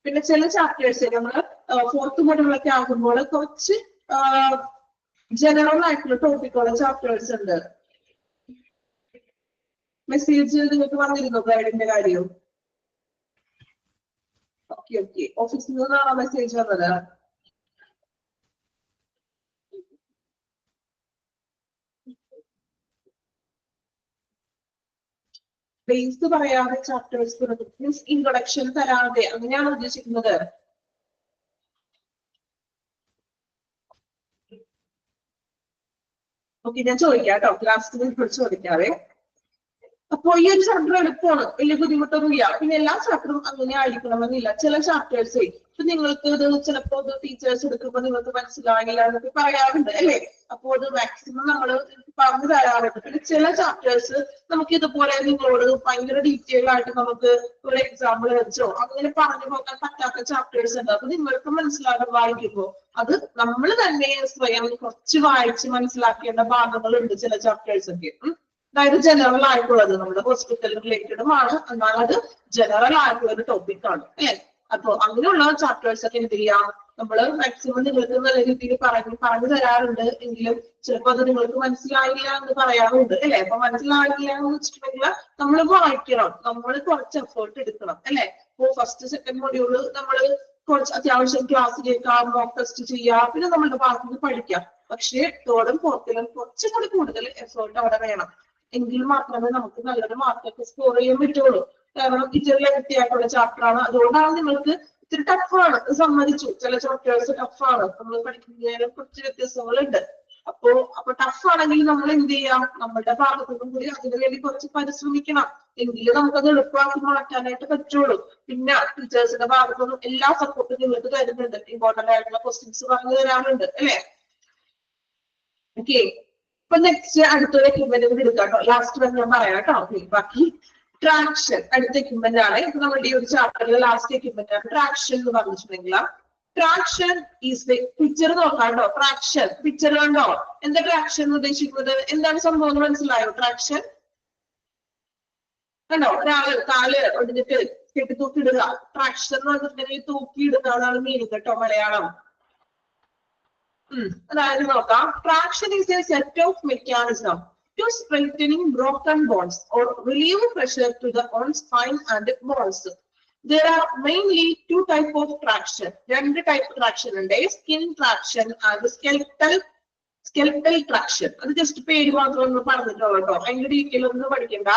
പിന്നെ ചില ചാപ്റ്റേഴ്സ് നമ്മള് 4th മൊഡ്യൂളൊക്കെ ആകുമ്പോൾ കുറച്ച് ജനറൽ ആയിട്ടുള്ള ടോപ്പിക്കുള്ള ചാപ്റ്റേഴ്സ് ഉണ്ട്. മെസ്സേജ് നിങ്ങൾക്ക് വന്നിരുന്നു ഗൈഡിന്റെ കാര്യം? ഓക്കെ, ഓഫീസിൽ നിന്നാണോ മെസ്സേജ് വന്നത്? ബേസ് പറയാതെ ചാപ്റ്റേഴ്സ് മീൻസ് ഇൻട്രൊഡക്ഷൻ തരാതെ, അങ്ങനെയാണ് ഉദ്ദേശിക്കുന്നത്. ഓക്കെ, ഞാൻ ചോദിക്കാം കേട്ടോ, ക്ലാസ്സിൽ ചോദിക്കാവേ. അപ്പൊ ഈ ഒരു ചാപ്റ്റർ എളുപ്പമാണ്, വലിയ ബുദ്ധിമുട്ടൊന്നുമില്ല. പിന്നെ എല്ലാ ചാപ്റ്ററും അങ്ങനെ ആയിരിക്കണമെന്നില്ല. ചില ചാപ്റ്റേഴ്സ് ഇപ്പൊ നിങ്ങൾക്ക് ഇത് ചിലപ്പോ ടീച്ചേഴ്സ് എടുക്കുമ്പോൾ നിങ്ങൾക്ക് മനസ്സിലാകില്ല എന്നൊക്കെ പറയാറുണ്ട്, അല്ലേ? അപ്പോൾ അത് മാക്സിമം നമ്മൾ പറഞ്ഞു തരാറുണ്ട്. പിന്നെ ചില ചാപ്റ്റേഴ്സ് നമുക്ക് ഇതുപോലെ നിങ്ങളോട് ഭയങ്കര ഡീറ്റെയിൽ ആയിട്ട് നമുക്ക് ഒരു എക്സാമ്പിൾ വെച്ചോ അങ്ങനെ പറഞ്ഞു പോകാൻ പറ്റാത്ത ചാപ്റ്റേഴ്സ് ഉണ്ട്. അപ്പൊ നിങ്ങൾക്ക് മനസ്സിലാകാൻ വായിക്കുമ്പോ അത് നമ്മൾ തന്നെ സ്വയം കുറച്ച് വായിച്ച് മനസ്സിലാക്കേണ്ട ഭാഗങ്ങളുണ്ട് ചില ചാപ്റ്റേഴ്സ് ഒക്കെ. അതായത് ജനറൽ ആയിട്ടുള്ളത് നമ്മുടെ ഹോസ്പിറ്റൽ റിലേറ്റഡും ആണ്, എന്നാൽ അത് ജനറൽ ആയിട്ടുള്ള ഒരു ടോപ്പിക് ആണ്, അല്ലെ? അപ്പൊ അങ്ങനെയുള്ള ചാപ്റ്റേഴ്സ് ഒക്കെ എന്ത് ചെയ്യാം, നമ്മൾ മാക്സിമം നിങ്ങൾക്ക് നല്ല രീതിയിൽ പറഞ്ഞു തരാറുണ്ട്. എങ്കിലും ചിലപ്പോൾ അത് നിങ്ങൾക്ക് മനസ്സിലായില്ല എന്ന് പറയാറുണ്ട്, അല്ലെ? അപ്പൊ മനസ്സിലായില്ല എന്ന് വെച്ചിട്ടുണ്ടെങ്കിൽ നമ്മൾ വായിക്കണം, നമ്മൾ കുറച്ച് എഫേർട്ട് എടുക്കണം, അല്ലെ? ഇപ്പൊ ഫസ്റ്റ് സെക്കൻഡ് മൊഡ്യൂള് നമ്മൾ കുറച്ച് അത്യാവശ്യം ക്ലാസ് കേൾക്കാം, മോക്ക് ടെസ്റ്റ് ചെയ്യാം, പിന്നെ നമ്മളുടെ ഭാഗത്ത് പഠിക്കാം. പക്ഷേ 3rd-ഉം 4th-ലും കുറച്ചും കൂടി കൂടുതൽ എഫേർട്ട് അവിടെ വേണം. എങ്കിൽ മാത്രമേ നമുക്ക് നല്ലൊരു മാർക്കൊക്കെ സ്കോർ ചെയ്യാൻ പറ്റുള്ളൂ. കാരണം ടീച്ചറിലെ വ്യക്തിയായിട്ടുള്ള ചാപ്റ്റർ ആണ്. അതുകൊണ്ടാണ് നിങ്ങൾക്ക് ഇത്തിരി ടഫാണ്, സമ്മതിച്ചു. ചില ചാപ്റ്റേഴ്സ് ടഫാണ്, നമ്മൾ പഠിക്കുന്നതിന് കുറച്ച് വ്യത്യാസങ്ങളുണ്ട്. അപ്പൊ ടഫ് ആണെങ്കിൽ നമ്മൾ എന്ത് ചെയ്യാം, നമ്മുടെ ഭാഗത്തുനിന്നും കൂടി അതിനു വേണ്ടി കുറച്ച് പരിശ്രമിക്കണം. എങ്കിലും നമുക്കത് എളുപ്പമാക്കി മാറ്റാനായിട്ട് പറ്റുള്ളൂ. പിന്നെ ടീച്ചേഴ്സിന്റെ ഭാഗത്തുനിന്നും എല്ലാ സപ്പോർട്ടും നിങ്ങൾക്ക് തരുന്നുണ്ട്. ഇമ്പോർട്ടന്റ് ആയിട്ടുള്ള ക്വസ്റ്റ്യൻസ് പറഞ്ഞു തരാറുണ്ട് അല്ലെ? ഓക്കെ, അപ്പൊ നെക്സ്റ്റ് അടുത്തൊരു എക്യുപ്മെന്റ് കൂടി എടുക്കാം കേട്ടോ. ലാസ്റ്റ് വരെ ഞാൻ പറയാം കേട്ടോ. ബാക്കി ട്രാക്ഷൻ അടുത്ത എക്യുപ്മെന്റ് ആണ്. ഇപ്പൊ നമ്മുടെ ഈ ഒരു ചാപ്റ്ററിലെ ലാസ്റ്റ് എക്യുപ്മെന്റ് ആണ് ട്രാക്ഷൻ എന്ന് പറഞ്ഞിട്ടുണ്ടെങ്കിൽ, ട്രാക്ഷൻ ഈസ് ദ പിക്ചർ നോക്കാം കേട്ടോ. ട്രാക്ഷൻ പിക്ചർ കണ്ടോ? എന്താ ട്രാക്ഷൻ എന്ന് ഉദ്ദേശിക്കുന്നത്? എന്താണ് സംഭവം എന്ന് മനസ്സിലായോ? ട്രാക്ഷൻ കണ്ടോ? ഒരാള് കാല് ഒടിഞ്ഞിട്ട് കെട്ടി തൂക്കിയിടുക. ട്രാക്ഷൻ എന്ന് പറഞ്ഞിട്ടുണ്ടെങ്കിൽ തൂക്കിയിടുക എന്നാണ് മീനിങ് കേട്ടോ, മലയാളം. അതായത് നോക്കാം, traction is A set of mechanism to strengthening broken bones or relieve pressure to the on spine and bones. There are mainly two types of traction. രണ്ട് type traction ഉണ്ട്, skin traction and skeletal traction. അത് just പേര് മാത്രം ഒന്ന് പറഞ്ഞിട്ടുള്ളൂ കേട്ടോ, അതിന്റെ detail ഒന്നും പഠിക്കണ്ട.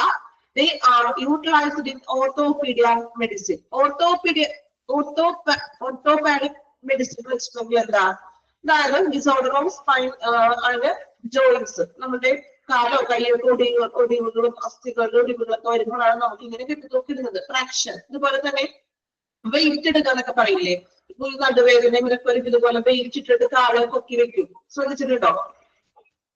They are utilized in orthopedic medicine. Orthopedic medicine വെച്ചിട്ടുണ്ടെങ്കിൽ എന്താ? അതായത് disorder of spine and joints. നമ്മുടെ കാലോ കയ്യോ ഒടിവുകളും അസ്ഥികളുടെ ഒടിവുകളൊക്കെ വരുമ്പോഴാണ് നമുക്ക് ഇങ്ങനെ കെട്ടിത്തൂക്കിടുന്നത് ട്രാക്ഷൻ. ഇതുപോലെ തന്നെ വെയിറ്റ് എടുക്കുക എന്നൊക്കെ പറയില്ലേ, ഇപ്പൊ ഈ നടുവേദന ഇവരൊക്കെ വരും ഇതുപോലെ വെയിറ്റ് ഇട്ടിട്ട് കാല് പൊക്കി വെക്കും, ശ്രദ്ധിച്ചിട്ടുണ്ടോ?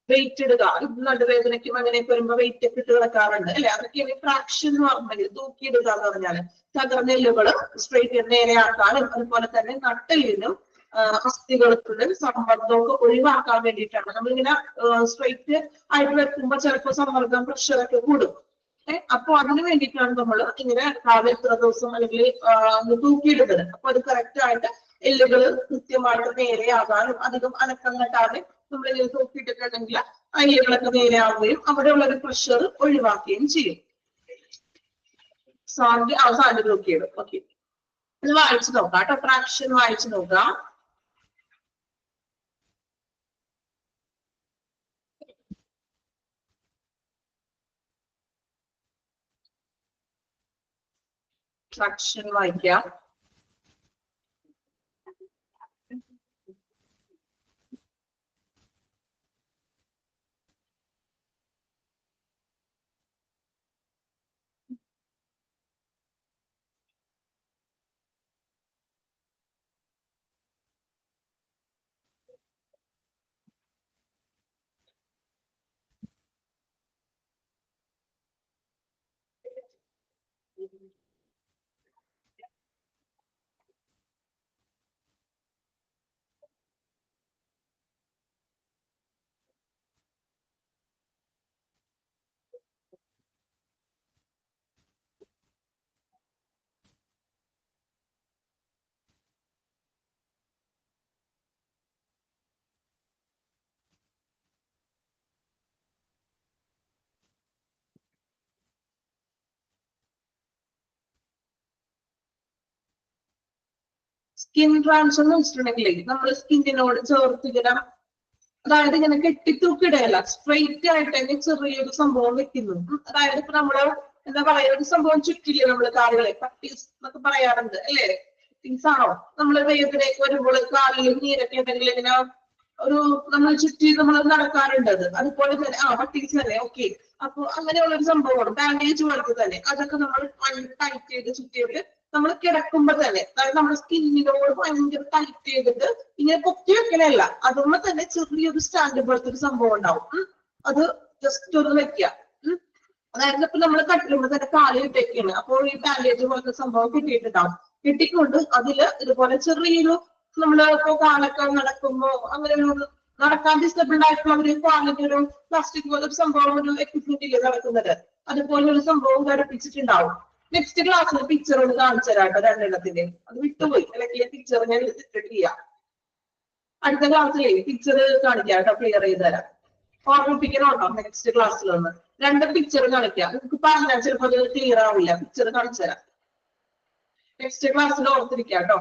വെയിറ്റ് ഇടുക, നടുവേദനയ്ക്കും അങ്ങനെയൊക്കെ വരുമ്പോ വെയിറ്റ് ഒക്കെ ഇട്ട് കിടക്കാറുണ്ട് അല്ലെ? അതൊക്കെയാണ് ട്രാക്ഷൻ എന്ന് പറഞ്ഞിട്ടുണ്ടെങ്കിൽ. തൂക്കിയിടുക എന്ന് പറഞ്ഞാല് തകർന്ന എല്ലുകള് സ്ട്രെയിറ്റ് നേരെയാക്കാനും അതുപോലെ തന്നെ നട്ടെല്ലിനും അസ്ഥികൾക്കുള്ള സമ്മർദ്ദമൊക്കെ ഒഴിവാക്കാൻ വേണ്ടിയിട്ടാണ്. നമ്മളിങ്ങനെ സ്ട്രെയിറ്റ് ആയിട്ട് വെക്കുമ്പോ ചിലപ്പോൾ സമ്മർദ്ദം പ്രഷറൊക്കെ കൂടും. അപ്പൊ അതിന് വേണ്ടിയിട്ടാണ് നമ്മൾ ഇങ്ങനെ കാല് എത്ര ദിവസം അല്ലെങ്കിൽ തൂക്കിയിടുന്നത്. അപ്പൊ അത് കറക്റ്റ് ആയിട്ട് എല്ലുകൾ കൃത്യമായിട്ട് നേരെയാകാനും അധികം അനക്കം കെട്ടാതെ നമ്മളിങ്ങനെ തൂക്കിയിട്ടിട്ടുണ്ടെങ്കിൽ ആ എല്ലുകളൊക്കെ നേരെയാവുകയും അവിടെയുള്ള ഒരു പ്രഷർ ഒഴിവാക്കുകയും ചെയ്യും. സാന്റി തൂക്കിയിടും. ഓക്കെ, ഇത് വായിച്ചു നോക്കാം കേട്ടോ. ട്രാക്ഷൻ വായിച്ചു നോക്കാം. ട്രാക്ഷൻ വായിക്കാം. സ്കിൻ ട്രാൻസ് എന്ന് വെച്ചിട്ടുണ്ടെങ്കിലേ നമ്മൾ സ്കിന്നിനോട് ചേർത്ത് ഇങ്ങനെ, അതായത് ഇങ്ങനെ കെട്ടിത്തൂക്കിടയല്ല, സ്ട്രെയിറ്റ് ആയിട്ട് തന്നെ ചെറിയൊരു സംഭവം വെക്കുന്നു. അതായത് ഇപ്പൊ നമ്മള് എന്താ പറയാ, ഒരു സംഭവം ചുറ്റില്ലേ നമ്മള് കാലുകളെ, പട്ടീസ് എന്നൊക്കെ പറയാറുണ്ട് അല്ലേ? പട്ടീസ് ആണോ? നമ്മള് വേദനയൊക്കെ വരുമ്പോൾ കാലിൽ നീരൊക്കെ ഉണ്ടെങ്കിൽ ഇങ്ങനെ ഒരു നമ്മൾ ചുറ്റി നമ്മൾ നടക്കാറുണ്ട്. അതുപോലെ തന്നെ പട്ടീസ് തന്നെ. ഓക്കെ, അപ്പൊ അങ്ങനെയുള്ള ഒരു സംഭവമാണ് ബാൻഡേജ് പോലത്തെ തന്നെ. അതൊക്കെ നമ്മൾ ടൈറ്റ് ചെയ്ത് ചുറ്റിയിട്ട് നമ്മൾ കിടക്കുമ്പോ തന്നെ, അതായത് നമ്മുടെ സ്കിന്നിനോട് ഭയങ്കര ടൈറ്റ് ചെയ്തിട്ട് ഇങ്ങനെ പൊക്കി വെക്കലല്ല, അതുകൊണ്ട് തന്നെ ചെറിയൊരു സ്റ്റാൻഡ് പോലത്തെ ഒരു സംഭവം ഉണ്ടാവും. അത് ജസ്റ്റ് ഒന്ന് വെക്കുക. അതായത് ഇപ്പൊ നമ്മൾ കട്ടിലുമ്പോൾ തന്നെ കാലിൽ ഇട്ടേക്കാണ്, അപ്പോൾ ഈ ബാൻഡേജ് പോലത്തെ സംഭവം കിട്ടിയിട്ടുണ്ടാവും. കിട്ടിക്കൊണ്ട് അതില് ഇതുപോലെ ചെറിയൊരു നമ്മള് ഇപ്പൊ കാലൊക്കെ നടക്കുമ്പോ അങ്ങനെ ഒരു നടക്കാൻ ഡിസ്റ്റർബിൾഡ് ആയിട്ടുള്ള ഒരു കാലിന്റെ ഒരു പ്ലാസ്റ്റിക് പോലെ ഒരു സംഭവം, ഒരു എക്വിപ്മെന്റ് ഇല്ലേ നടക്കുന്നത്, അതുപോലെ ഒരു സംഭവം ഘടിപ്പിച്ചിട്ടുണ്ടാവും. നെക്സ്റ്റ് ക്ലാസ്സിൽ പിക്ചർ ഒന്ന് കാണിച്ചു തരാട്ടോ, രണ്ടെണ്ണത്തിന്റെ. അത് വിട്ടുപോയി, അല്ലെങ്കിൽ പിക്ചർ ഞാൻ ഇട്ടിട്ടില്ല. അടുത്ത ക്ലാസ്സിലെ പിക്ചർ കാണിക്കാം കേട്ടോ, ക്ലിയർ ചെയ്ത് തരാം. ഓർമ്മിപ്പിക്കണം കേട്ടോ, നെക്സ്റ്റ് ക്ലാസ്സിൽ ഒന്ന് രണ്ട് പിക്ചർ കാണിക്കാം. നിങ്ങൾക്ക് പറഞ്ഞാൽ ചിലപ്പോൾ അത് ക്ലിയർ ആവില്ല. പിക്ചർ കാണിച്ചു തരാം നെക്സ്റ്റ് ക്ലാസ്സിൽ. ഓർത്തിരിക്കാം കേട്ടോ,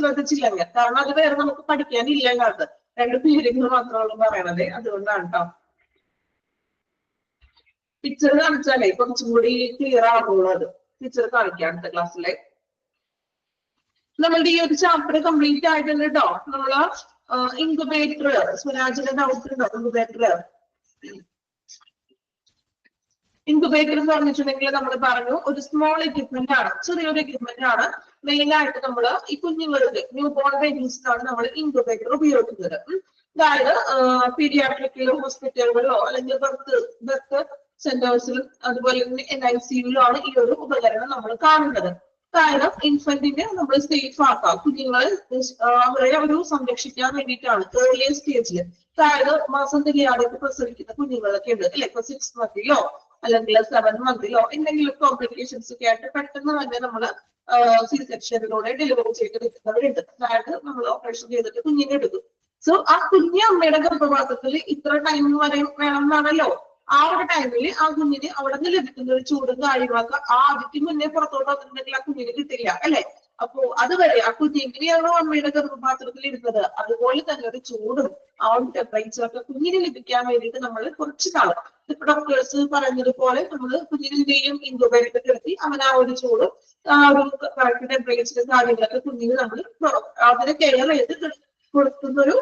ശ്രദ്ധിച്ചില്ലെങ്കിൽ. കാരണം അത് വേറെ നമുക്ക് പഠിക്കാനില്ല. അതിനകത്ത് രണ്ട് പേരുകൾ മാത്രമാണ് പറയണത്, അതുകൊണ്ടാണ് കേട്ടോ. പിക്ചർ കാണിച്ചാലേ കുറച്ചും കൂടി ക്ലിയർ ആകുള്ളൂ. അത് പിക്ചർ കാണിക്കാം അടുത്ത ക്ലാസ്സിലെ. നമ്മളുടെ ഈ ഒരു ചാപ്റ്റർ കംപ്ലീറ്റ് ആയിട്ടുണ്ട് കേട്ടോ. നമ്മള് ഇൻക്യുബേറ്റർ, സ്വരാജിന്റെ ഡൗട്ട് ഉണ്ടോ? ഇൻക്യുബേറ്റർ എന്ന് പറഞ്ഞിട്ടുണ്ടെങ്കിൽ നമ്മൾ പറഞ്ഞു ഒരു സ്മോൾ എക്യുപ്മെന്റ് ആണ്, ചെറിയൊരു എക്യുപ്മെന്റ് ആണ്. മെയിൻ ആയിട്ട് നമ്മൾ ഈ കുഞ്ഞുങ്ങളുടെ ന്യൂ ബോൺ ബേബീസിനാണ് നമ്മൾ ഇൻക്യുബേറ്റർ ഉപയോഗിക്കുന്നത്. അതായത് പീഡിയാട്രിക് ഹോസ്പിറ്റലുകളിലോ അല്ലെങ്കിൽ ബർത്ത് സെന്റേഴ്സിലും അതുപോലെ തന്നെ NICU ആണ് ഈ ഒരു ഉപകരണം നമ്മൾ കാണുന്നത്. കാരണം ഇൻഫന്റിനെ നമ്മൾ സേഫ് ആക്കാം, കുഞ്ഞുങ്ങളെ അവരെ ഒരു സംരക്ഷിക്കാൻ വേണ്ടിയിട്ടാണ് ഏർലി സ്റ്റേജിൽ. അതായത് മാസം തിരിയാതെ പ്രസവിക്കുന്ന കുഞ്ഞുങ്ങളൊക്കെ ഉണ്ട് അല്ലെ, ഇപ്പൊ 6 മന്തിലോ അല്ലെങ്കിൽ 7 മന്തിലോ എന്തെങ്കിലും കോംപ്ലിക്കേഷൻസ് ഒക്കെ ആയിട്ട് പെട്ടെന്ന് തന്നെ നമ്മൾ സി സെക്ഷനിലൂടെ ഡെലിവറി ചെയ്ത് എടുക്കുന്നവരുണ്ട്. അതായത് നമ്മൾ ഓപ്പറേഷൻ ചെയ്തിട്ട് കുഞ്ഞിനെ എടുക്കും. സോ ആ കുഞ്ഞ് അമ്മയുടെ ഗർഭപാത്രത്തിൽ ഇത്ര ടൈം വരെ വേണം എന്നാണല്ലോ. ആ ഒരു ടൈമിൽ ആ കുഞ്ഞിന് അവിടെ നിന്ന് ലഭിക്കുന്ന ഒരു ചൂടും കാര്യങ്ങളൊക്കെ ആദ്യത്തിന് മുന്നേ പുറത്തോട്ട് വന്നിട്ടുണ്ടെങ്കിൽ ആ കുഞ്ഞിന് കിട്ടില്ല അല്ലെ. അപ്പോ അതുവരെ ആ കുഞ്ഞ് എങ്ങനെയാണോ അമ്മയുടെ ഗർഭപാത്രത്തിൽ ഇരുന്നത് അതുപോലെ തന്നെ ഒരു ചൂടും ആ ഒരു ടെമ്പറേച്ചറൊക്കെ കുഞ്ഞിന് ലഭിക്കാൻ വേണ്ടിയിട്ട് നമ്മൾ കുറച്ച് നാളും ഇപ്പൊ ഡോക്ടേഴ്സ് പറഞ്ഞതുപോലെ നമ്മൾ കുഞ്ഞിനെയും ഇൻക്യുബേറ്ററിൽ കിടത്തി അവൻ ആ ഒരു ചൂടും ആ ഒരു കറക്റ്റ് ടെമ്പറേച്ചറും കാര്യങ്ങളൊക്കെ കുഞ്ഞിന് നമ്മൾ അതിനെ കെയർ ചെയ്ത് കൊടുക്കുന്നൊരു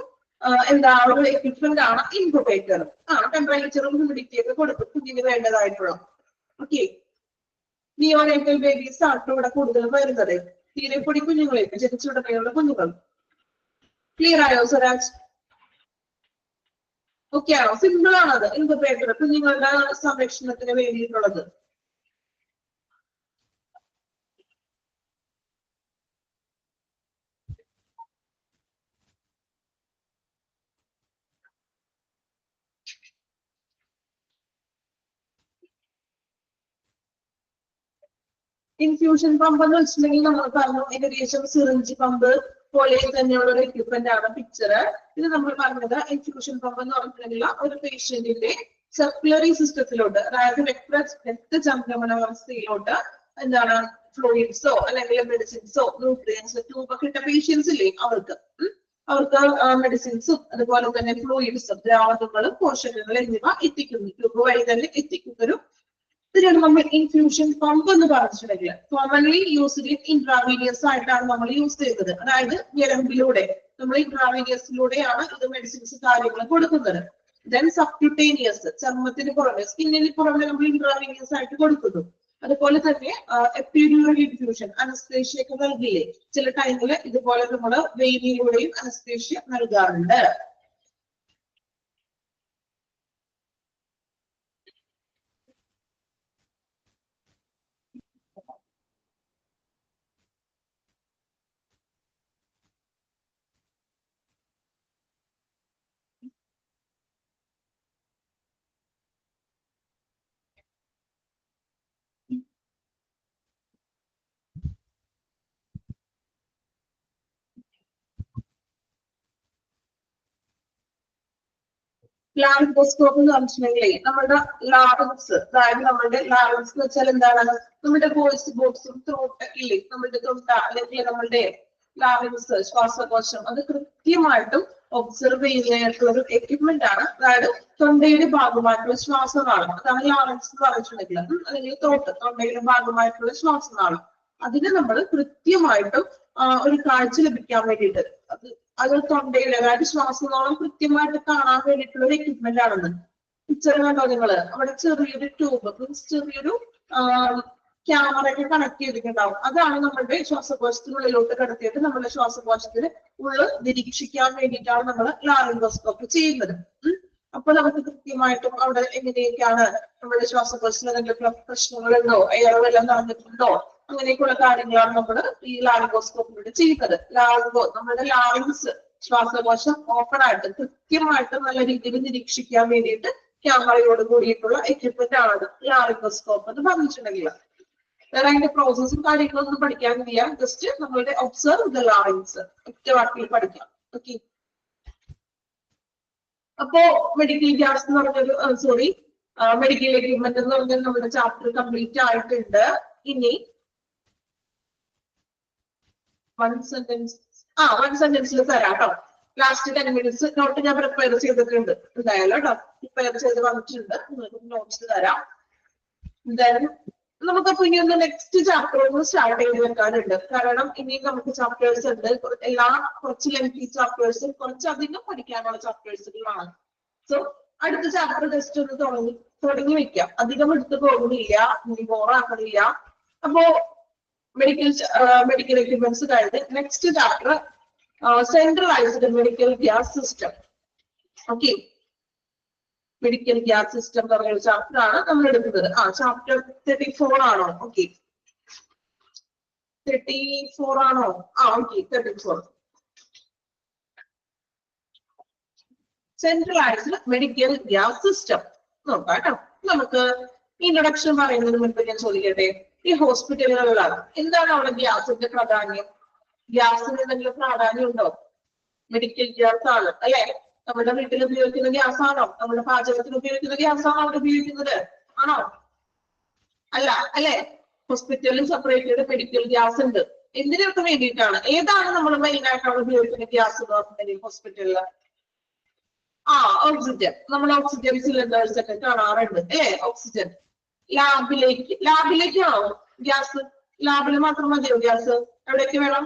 എന്താ ഒരു എക്യുപ്മെന്റ് ആണ് ഇൻക്യുബേറ്റർ. ടെമ്പറേച്ചറും ഹ്യൂമിഡിറ്റി ഒക്കെ കൊടുക്കും കുഞ്ഞിന് വേണ്ടതായിട്ടുള്ള. ഓക്കെ, നിയോനേറ്റൽ ബേബീസ് ആണ് ഇവിടെ കൂടുതൽ വരുന്നത്. തീരെ പൊടി കുഞ്ഞുങ്ങളെ ജനിച്ചുടനെയുള്ള കുഞ്ഞുങ്ങൾ. ക്ലിയർ ആയോ സ്വരാജ്? ഓക്കെ ആണോ? സിമ്പിൾ ആണത് ഇൻക്യുബേറ്റർ കുഞ്ഞുങ്ങളുടെ സംരക്ഷണത്തിന് വേണ്ടിയിട്ടുള്ളത്. ഇൻഫ്യൂഷൻ പമ്പ് എന്ന് വെച്ചിട്ടുണ്ടെങ്കിൽ നമ്മൾ പറഞ്ഞു ഏകദേശം സിറിഞ്ച് പമ്പ് പോലെ തന്നെയുള്ള ഒരു എക്യുപ്മെന്റ് ആണ് പിക്ചർ. ഇത് നമ്മൾ പറഞ്ഞത് ഇൻഫ്യൂഷൻ പമ്പ് എന്ന് പറഞ്ഞിട്ടുണ്ടെങ്കിൽ ഒരു പേഷ്യന്റിന്റെ സർക്കുലറി സിസ്റ്റത്തിലോട്ട്, അതായത് രക്തചംക്രമണ വ്യവസ്ഥയിലോട്ട് എന്താണ് ഫ്ലൂയിഡ്സോ അല്ലെങ്കിൽ മെഡിസിൻസോ ന്യൂട്രിയൻസ് ട്യൂബൊക്കെ ഇട്ട പേഷ്യൻസ് ഇല്ലേ അവർക്ക് മെഡിസിൻസും അതുപോലെ തന്നെ ഫ്ലൂയിഡ്സും ദ്രാവകങ്ങളും പോഷകങ്ങളും എന്നിവ എത്തിക്കുന്നു, ട്യൂബ് വഴി തന്നെ എത്തിക്കുന്നൊരു ഇതിനാണ് നമ്മൾ ഇൻഫ്യൂഷൻ പമ്പ് എന്ന് പറഞ്ഞിട്ടുണ്ടെങ്കിൽ. കോമൺലി യൂസ്ഡ് ഇൻട്രാവീനിയസ് ആയിട്ടാണ് നമ്മൾ യൂസ് ചെയ്യുന്നത്. അതായത് ഞരമ്പിലൂടെ നമ്മൾ ഇൻട്രാവീനിയസിലൂടെയാണ് ഇത് മെഡിസിൻസ് കാര്യങ്ങൾ കൊടുക്കുന്നത്. ദെൻ സബ്ക്യൂട്ടേനിയസ്, ചർമ്മത്തിന് പുറമെ സ്കിന്നിന് പുറമെ നമ്മൾ ഇൻട്രാവീനിയസ് ആയിട്ട് കൊടുക്കുന്നു. അതുപോലെ തന്നെ എപ്പിഡ്യൂറൽ ഇൻഫ്യൂഷൻ, അനസ്തേഷ്യ ഒക്കെ നൽകില്ലേ ചില ടൈമിൽ, ഇതുപോലെ നമ്മൾ വെയിനിലൂടെയും അനസ്തേഷ്യ നൽകാറുണ്ട്. ലാറിംഗോസ്കോപ്പ് എന്ന് പറഞ്ഞിട്ടുണ്ടെങ്കിൽ നമ്മുടെ ലാറിങ്സ്, അതായത് നമ്മുടെ ലാറിങ്സ് എന്ന് വെച്ചാൽ എന്താണ്, നമ്മുടെ വോയിസ് ബോക്സും ത്രോട്ട് ഇല്ലേ, നമ്മുടെ തൊണ്ട അല്ലെങ്കിൽ നമ്മുടെ ലാറിങ്സ് ശ്വാസകോശം, അത് കൃത്യമായിട്ടും ഒബ്സർവ് ചെയ്യാനായിട്ടുള്ള ഒരു എക്യുപ്മെന്റ് ആണ്. അതായത് തൊണ്ടയുടെ ഭാഗമായിട്ടുള്ള ശ്വാസനാളം, അതാണ് ലാറിങ്സ് എന്ന് പറഞ്ഞിട്ടുണ്ടെങ്കിൽ, അല്ലെങ്കിൽ ത്രോട്ട് തൊണ്ടയുടെ ഭാഗമായിട്ടുള്ള ശ്വാസനാളം. അതിന് നമ്മൾ കൃത്യമായിട്ടും ഒരു കാഴ്ച ലഭിക്കാൻ വേണ്ടിയിട്ട് അത് തൊണ്ടയിൽ, അതായത് ശ്വാസനാളം കൃത്യമായിട്ട് കാണാൻ വേണ്ടിയിട്ടുള്ള ഒരു എക്യുപ്മെന്റ് ആണെന്ന്. പിക്ചർ കണ്ടോ നിങ്ങള്? അവിടെ ചെറിയൊരു ട്യൂബ്, ചെറിയൊരു ക്യാമറ ഒക്കെ കണക്ട് ചെയ്തിട്ടുണ്ടാവും. അതാണ് നമ്മളുടെ ശ്വാസകോശത്തിനുള്ളിലോട്ട് കടത്തിയിട്ട് നമ്മുടെ ശ്വാസകോശത്തിന് ഉള്ളിൽ നിരീക്ഷിക്കാൻ വേണ്ടിയിട്ടാണ് നമ്മൾ ലാറിംഗോസ്കോപ്പ് ചെയ്യുന്നത്. അപ്പൊ നമുക്ക് കൃത്യമായിട്ടും അവിടെ എങ്ങനെയൊക്കെയാണ് നമ്മുടെ ശ്വാസകോശത്തിൽ എന്തെങ്കിലും പ്രശ്നങ്ങളുണ്ടോ, എയർ വല്ലതും നടന്നിട്ടുണ്ടോ, അങ്ങനെയൊക്കെയുള്ള കാര്യങ്ങളാണ് നമ്മൾ ഈ ലാറിംഗോസ്കോപ്പിലൂടെ ചെയ്യുന്നത്. നമ്മുടെ ലാറിങ്സ് ശ്വാസകോശം ഓപ്പൺ ആയിട്ട് കൃത്യമായിട്ട് നല്ല രീതിയിൽ നിരീക്ഷിക്കാൻ വേണ്ടിയിട്ട് ക്യാമറയോട് കൂടിയിട്ടുള്ള എക്യുപ്മെന്റ് ആണ് ലാറിംഗോസ്കോപ്പ് എന്ന് പറഞ്ഞിട്ടുണ്ടെങ്കിൽ. വേറെ അതിന്റെ പ്രോസസ്സും കാര്യങ്ങളൊന്നും പഠിക്കാനില്ല, ജസ്റ്റ് നമ്മളുടെ ഒബ്സർവ് ദ ലാറിങ്സ് ഒറ്റ വാക്കിൽ പഠിക്കാം. ഓക്കെ, അപ്പോ മെഡിക്കൽ ഗ്യാസ് എന്ന് പറഞ്ഞൊരു മെഡിക്കൽ എക്യുപ്മെന്റ് എന്ന് പറഞ്ഞാൽ നമ്മുടെ ചാപ്റ്റർ കംപ്ലീറ്റ് ആയിട്ടുണ്ട്. ഇനി വൺ സെന്റൻസിൽ തരാം കേട്ടോ. ലാസ്റ്റ് 10 minutes നോട്ട് ഞാൻ പ്രിപ്പയർ ചെയ്തിട്ടുണ്ട് എന്തായാലും കേട്ടോ, പ്രിപ്പയർ ചെയ്ത് വന്നിട്ടുണ്ട്, നിങ്ങൾക്ക് നോട്ട്സ് തരാം. ദെൻ നമുക്കപ്പോ ഇനി ഒന്ന് നെക്സ്റ്റ് ചാപ്റ്റർ ഒന്ന് സ്റ്റാർട്ട് ചെയ്ത് വെക്കാനുണ്ട്. കാരണം ഇനി നമുക്ക് ചാപ്റ്റേഴ്സ് ഉണ്ട്, കുറച്ച് ലെങ്തി ചാപ്റ്റേഴ്സും കുറച്ചധികം പഠിക്കാനുള്ള ചാപ്റ്റേഴ്സുകളാണ്. സോ അടുത്ത ചാപ്റ്റർ ജസ്റ്റ് ഒന്ന് തുടങ്ങി വെക്കാം. അധികം എടുത്ത് പോകുന്നില്ല, ഇനി ബോറാക്കണില്ല. അപ്പോ മെഡിക്കൽ എക്യുപ്മെന്റ്സ് കഴിഞ്ഞ് next chapter centralised medical gas system. Okay, medical gas system എന്ന് പറയുന്ന ചാപ്റ്റർ ആണ് നമ്മൾ എടുക്കുന്നത്. ചാപ്റ്റർ 34 ആണോ? ഓക്കെ, 34 ആണോ? Okay, 34. Centralised medical gas system നോക്കാം കേട്ടോ. നമുക്ക് ഇൻട്രൊഡക്ഷൻ പറയുന്നതിന് മുൻപ് ഞാൻ ചോദിക്കട്ടെ, ഈ ഹോസ്പിറ്റലുകളിലാണ് എന്താണ് അവിടെ ഗ്യാസിന്റെ പ്രാധാന്യം? ഗ്യാസിന് എന്തെങ്കിലും പ്രാധാന്യം ഉണ്ടോ? മെഡിക്കൽ ഗ്യാസ് ആണ് അല്ലെ? നമ്മുടെ വീട്ടിൽ ഉപയോഗിക്കുന്ന ഗ്യാസ് ആണോ? നമ്മുടെ പാചകത്തിന് ഉപയോഗിക്കുന്ന ഗ്യാസ് ആണോ അവിടെ ഉപയോഗിക്കുന്നത്? ആണോ? അല്ല അല്ലെ? ഹോസ്പിറ്റലിൽ സെപ്പറേറ്റ് മെഡിക്കൽ ഗ്യാസ് ഉണ്ട്. എന്തിനൊക്കെ വേണ്ടിയിട്ടാണ്? ഏതാണ് നമ്മൾ മെയിൻ ആയിട്ട് അവിടെ ഉപയോഗിക്കുന്ന ഗ്യാസ് എന്ന് പറഞ്ഞിട്ടുണ്ടെങ്കിൽ ഹോസ്പിറ്റലിൽ? ഓക്സിജൻ. നമ്മൾ ഓക്സിജൻ സിലിണ്ടേഴ്സ് ഒക്കെ കാണാറുണ്ട് അല്ലെ? ഓക്സിജൻ ലാബിലേക്കാണോ ഗ്യാസ്? ലാബിൽ മാത്രം മതിയോ ഗ്യാസ്? എവിടേക്ക് വേണം